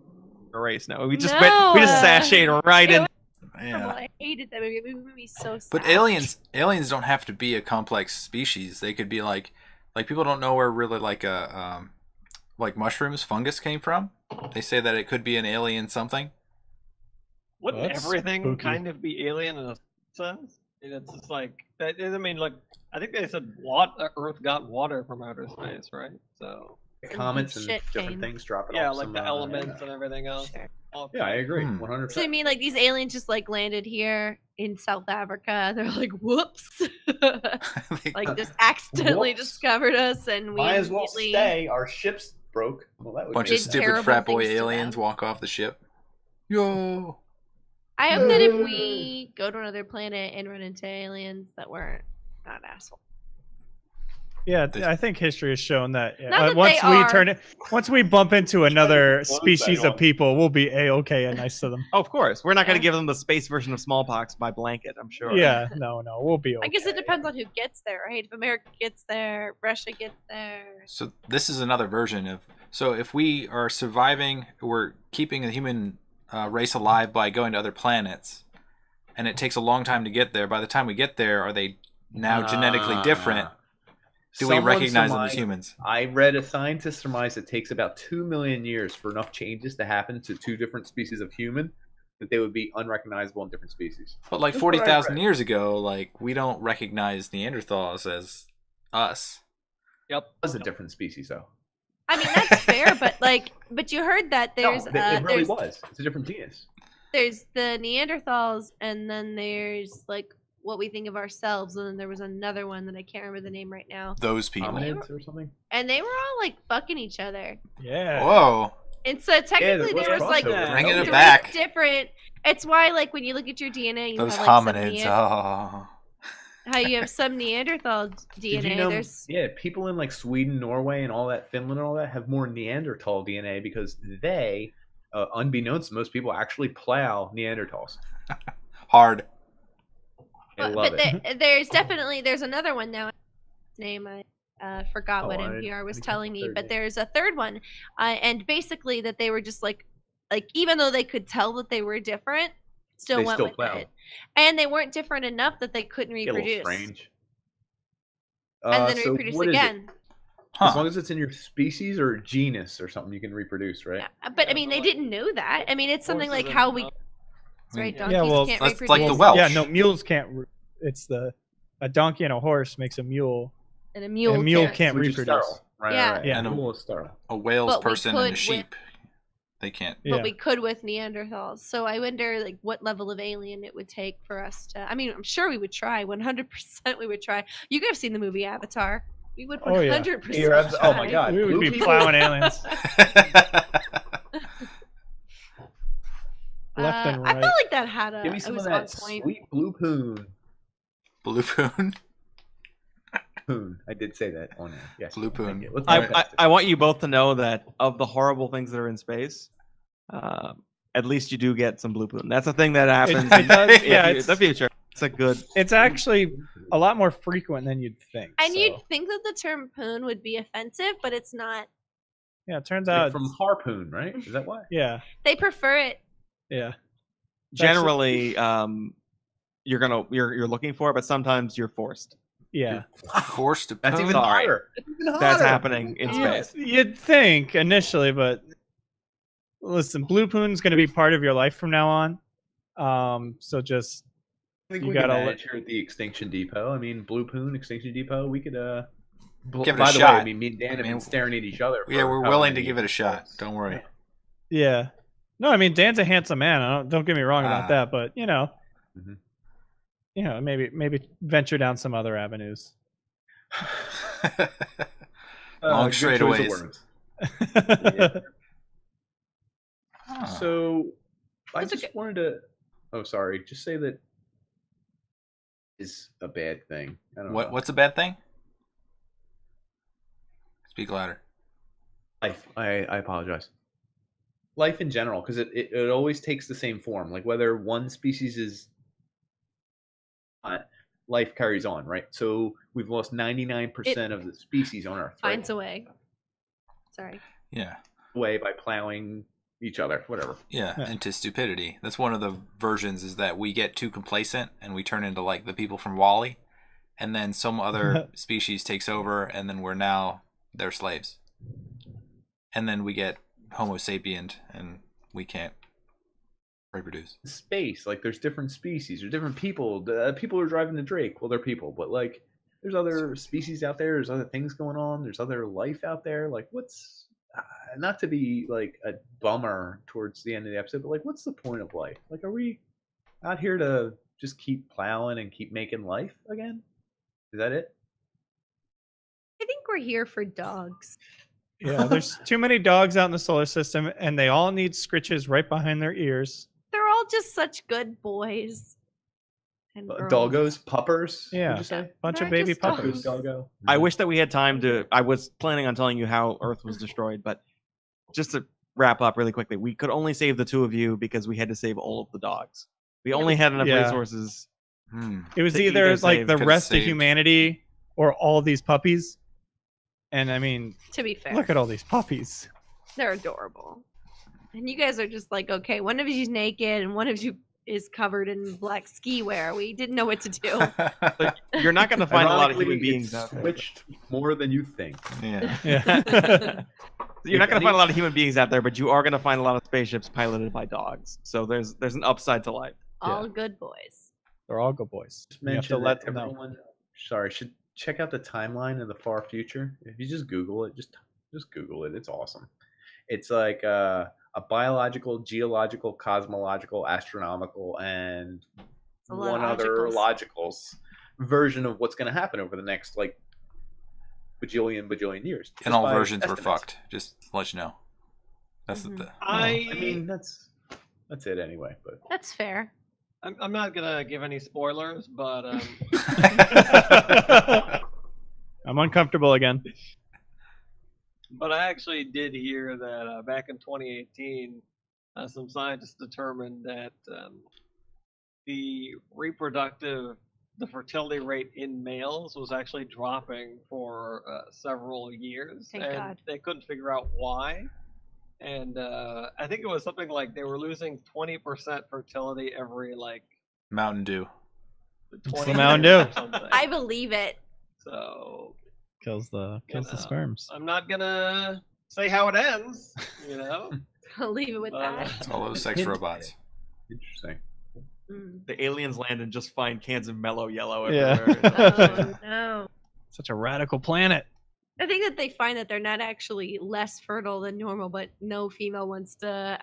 a race now. We just we No. just sashayed right It in. was Yeah. terrible. I hated that movie. It made me so sad. But aliens don't have to be a complex species. They could be like people don't know where really like mushrooms, fungus came from. They say that it could be an alien something. Wouldn't That's everything spooky. kind of be alien in a sense? It's just like I mean, like I think they said Earth got water from outer space, right? So Comets and Shit different came. things dropping yeah, off like some, the elements and everything else. Sure. All Yeah, I agree, Hmm. 100%. So I mean, like these aliens just like landed here in South Africa. They're like, whoops, like just accidentally Whoops. discovered us, and we Might as well immediately. stay. Our ship's broke. Well, that would Bunch be of Did stupid terrible frat boy things to aliens them. walk off the ship. Yo. I hope that if we go to another planet and run into aliens, that we're not assholes. Yeah, I think history has shown that, Not that once they we are. once we bump into another What was species that of people, we'll be a-okay and nice to them. Oh, of course, we're not going Yeah. to give them the space version of smallpox by blanket. I'm sure. Yeah, no, we'll be okay. I guess it depends on who gets there, right? If America gets there, Russia gets there. So this is another version of. So if we are surviving, we're keeping the human race alive by going to other planets, and it takes a long time to get there. By the time we get there, are they now genetically different? Do we Someone recognize them as surmised- humans? I read a scientist surmise it takes about 2 million years for enough changes to happen to two different species of human that they would be unrecognizable in different species. But like That's what I 40,000 read. years ago, like we don't recognize Neanderthals as us. Yep. It was a different species, though. I mean, that's fair, but you heard that there's it really there's was. It's a different genus. there's the Neanderthals, and then there's like what we think of ourselves, and then there was another one that I can't remember the name right now. Those people. Hominids or something? And they were all like fucking each other. Yeah. Whoa. And so technically was there was like crossover. Bringing it three back. different. It's why like when you look at your DNA, you Those have like some hominids. Oh. how you have some Neanderthal DNA. Did you know? There's Yeah, people in like Sweden, Norway, and all that, Finland, and all that, have more Neanderthal DNA because they, unbeknownst to most people, actually plow Neanderthals. Hard. They love it. there's another one now. His name I forgot what I NPR was didn't catch telling the me, third but name. there's a third one, and basically that they were just like even though they could tell that they were different, still They went still with plow. it, and they weren't different enough that they couldn't Get a little reproduce, strange. and then So reproduce what is it? again. Huh. As long as it's in your species or genus or something, you can reproduce, right? Yeah, but I Yeah, mean, but they like, didn't know that. I mean, it's something horses like and how we. stuff. That's right, Yeah, donkeys well, can't that's reproduce. like the Welsh. Yeah, no, mules can't. It's a donkey and a horse makes a mule. And a mule, And a mule can't. can't Which is reproduce. sterile. Right, Yeah. right, right. Yeah. And a mule is sterile. A Wales But we person and a could sheep. They can't. Yeah. But we could with Neanderthals. So I wonder, like, what level of alien it would take for us to. I mean, I'm sure we would try. 100% we would try. You guys have seen the movie Avatar. We would 100% Oh, yeah. Oh my try. god. We would Blue be people? plowing aliens left and I right. felt like that had a. Give me it some was of on that point. sweet blue poon. Blue Poon. Poon. I did say that on air. Yes. Blue thank poon. you. Let's I, move I, past it. I want you both to know that of the horrible things that are in space, at least you do get some blue poon. That's a thing that happens. It does, in yeah, the it's- future. It's a good. It's actually a lot more frequent than you'd think. And so. you'd think that the term poon would be offensive, but it's not. Yeah, it turns Like out. from harpoon, right? Is that why? Yeah, They prefer it. yeah. Generally, you're looking for it, but sometimes you're forced. Yeah. Forced to That's poon. even Sorry. hotter. That's even hotter. That's happening in Yeah, space. you'd think initially, but listen, Blue Poon's going to be part of your life from now on. So just I think You we can gotta manage here at the Extinction Depot. I mean, Blue Poon, Extinction Depot. We could Give it a by the way, shot. I mean, me and Dan have been staring at each other. Yeah, for we're however willing to many give it a years. shot. Don't worry. yeah. No, I mean Dan's a handsome man. Don't get me wrong about Ah. that, but Mhm. maybe venture down some other avenues. Long Good choice of straightaways. words. Yeah. So I That's just okay. wanted to. Oh, sorry. Just say that is a bad thing. I don't know. What's a bad thing? Speak louder. Life. I apologize. Life in general, because it always takes the same form. Like whether one species is life carries on, right? So we've lost 99% of the species on Earth. Finds right? a way. Sorry. Yeah. Way by plowing each other, whatever. Yeah, Yeah. into stupidity. That's one of the versions, is that we get too complacent and we turn into like the people from Wall-E, and then some other species takes over, and then we're now their slaves. And then we get Homo sapient, and we can't reproduce. Space, like there's different species, there's different people. The people who are driving the Drake, well, they're people, but like there's other species out there. There's other things going on. There's other life out there. Like what's not to be like a bummer towards the end of the episode, but like what's the point of life? Like, are we out here to just keep plowing and keep making life again? Is that it? I think we're here for dogs. Yeah, there's too many dogs out in the solar system, and they all need scritches right behind their ears. They're all just such good boys. And girls. Doggos, puppers. Yeah. Would you say? Bunch They're of baby just puppers. dogs. Doggo. I wish that we had time to. I was planning on telling you how Earth was destroyed, but just to wrap up really quickly, we could only save the two of you because we had to save all of the dogs. We only had enough Yeah. resources. It was To either either like save- the could've rest of saved. humanity or all these puppies. And I mean, To be fair, look at all these puppies. they're adorable. And you guys are just like, okay, one of you's naked and one of you is covered in black ski wear. We didn't know what to do. You're not going to find a lot of Ironically, human beings it's out there. switched more than you think. Yeah. Yeah. You're not If going to any- find a lot of human beings out there, but you are going to find a lot of spaceships piloted by dogs. So there's an upside to life. All good boys. They're all good boys. Just You have to mention let that them know. everyone. Sorry, should check out the timeline in the far future. If you just Google it, just Google it. It's awesome. It's like a biological, geological, cosmological, astronomical, and a lot one of other logicals. logicals version of what's going to happen over the next like bajillion years. And Just all by versions were estimates. fucked. Just to let you know. That's Mhm. the. I mean, that's it anyway. But That's fair. I'm not gonna give any spoilers, but I'm uncomfortable again. but I actually did hear that back in 2018, some scientists determined that the fertility rate in males was actually dropping for several years, Thank and God. they couldn't figure out why. And I think it was something like they were losing 20% fertility every like Mountain Dew. 20 the Mountain years Dew. or something. I believe it. So Kills the you know, sperms. I'm not gonna say how it ends, you know. I'll leave it with that. It's all those sex robots. interesting. Mm. The aliens land and just find cans of mellow yellow Yeah. everywhere. Oh no. Such a radical planet. I think that they find that they're not actually less fertile than normal, but no female wants to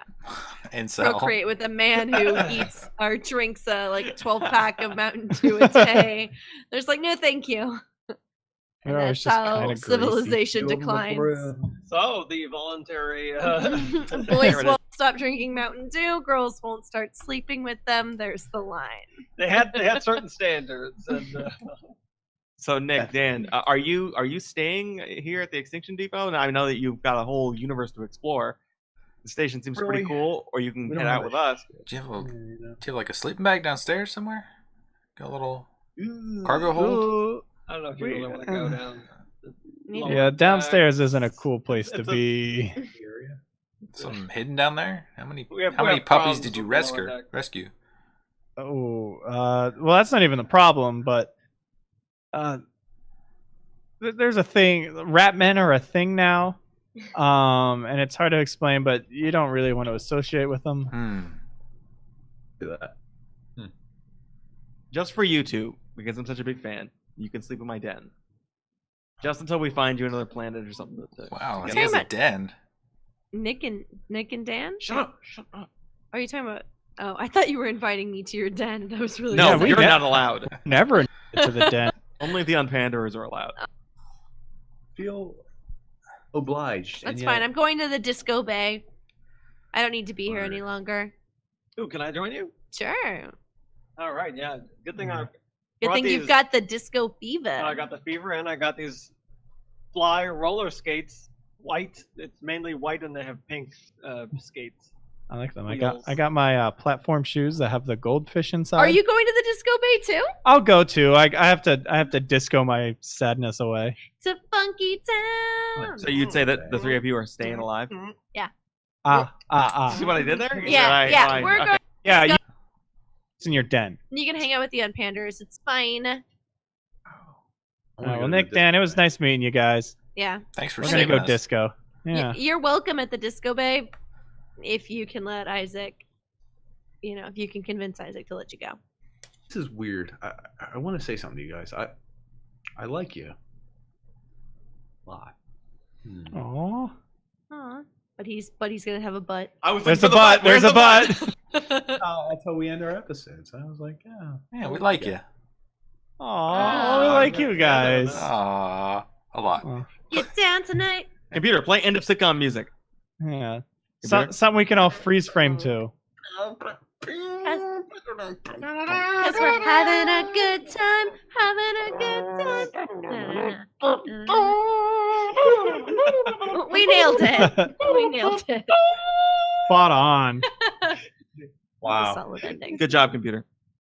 Incel. procreate with a man who eats or drinks like a 12-pack of Mountain Dew a day. They're just like, no, thank you. And They're always that's just how kinda greasy. civilization declines. So the voluntary Boys won't stop drinking Mountain Dew. Girls won't start sleeping with them. There's the line. they had certain standards, and So Nick, Dan, are you staying here at the Extinction Depot? And I know that you've got a whole universe to explore. The station seems pretty Really? cool, or you can We head don't out have with a us. Do you have like a sleeping bag downstairs somewhere? Got a little cargo Ooh. hold? I don't know if you really want to go down. the Maybe. lower Yeah, downstairs decks. isn't a cool place to It's a- be. Area. Something hidden down there? How many We have puppies problems did you with the lower deck. rescue? Oh, well, that's not even the problem, but there's a thing. Rat men are a thing now, and it's hard to explain, but you don't really want to associate with them. Do that. Just for you two, because I'm such a big fan. You can sleep in my den. Just until we find you another planet or something. Wow, You're he has a talking about- den. Nick and Dan? Shut up! Shut up! Are you talking about? Oh, I thought you were inviting me to your den. That was really No, Yeah, we you're get- not allowed. Never to the den. Only the unpanderers are allowed. Feel obliged. That's and fine. yet- I'm going to the disco bay. I don't need to be here any longer. Ooh, can I join you? Sure. All right, yeah. Good thing I Good brought thing you've these- got the disco fever. I got the fever, and I got these fly roller skates. White. It's mainly white, and they have pink skates. I like them. Wheels. I got my platform shoes that have the goldfish inside. Are you going to the disco bay too? I'll go too. I have to disco my sadness away. It's a funky town. So you'd say that the three of you are staying alive? See what I did there? Yeah, we're okay. going. Yeah, it's in your den. You can hang out with the Unpanders. It's fine. I Oh, wanna well, go to Nick, the Dan, it disco was bay. nice meeting you guys. Yeah. Thanks for We're saving gonna go us. disco. Yeah. You're welcome at the disco bay if you can let Isaac. If you can convince Isaac to let you go. This is weird. I want to say something to you guys. I like you a lot. Aw. Aw. But he's gonna have a butt. I was There's looking a for the butt. There's Where's a the butt. Oh, that's how we end our episodes. I was like, yeah. Yeah, we like you. Aw, we like you guys. Aww. A lot. Aw. Get down tonight. Computer, play end of sitcom music. Yeah. Computer? Something we can all freeze frame to. Because we're having a good time. Having a good time. We nailed it. We nailed it. Spot on. That's a Wow. solid ending. Good job, computer.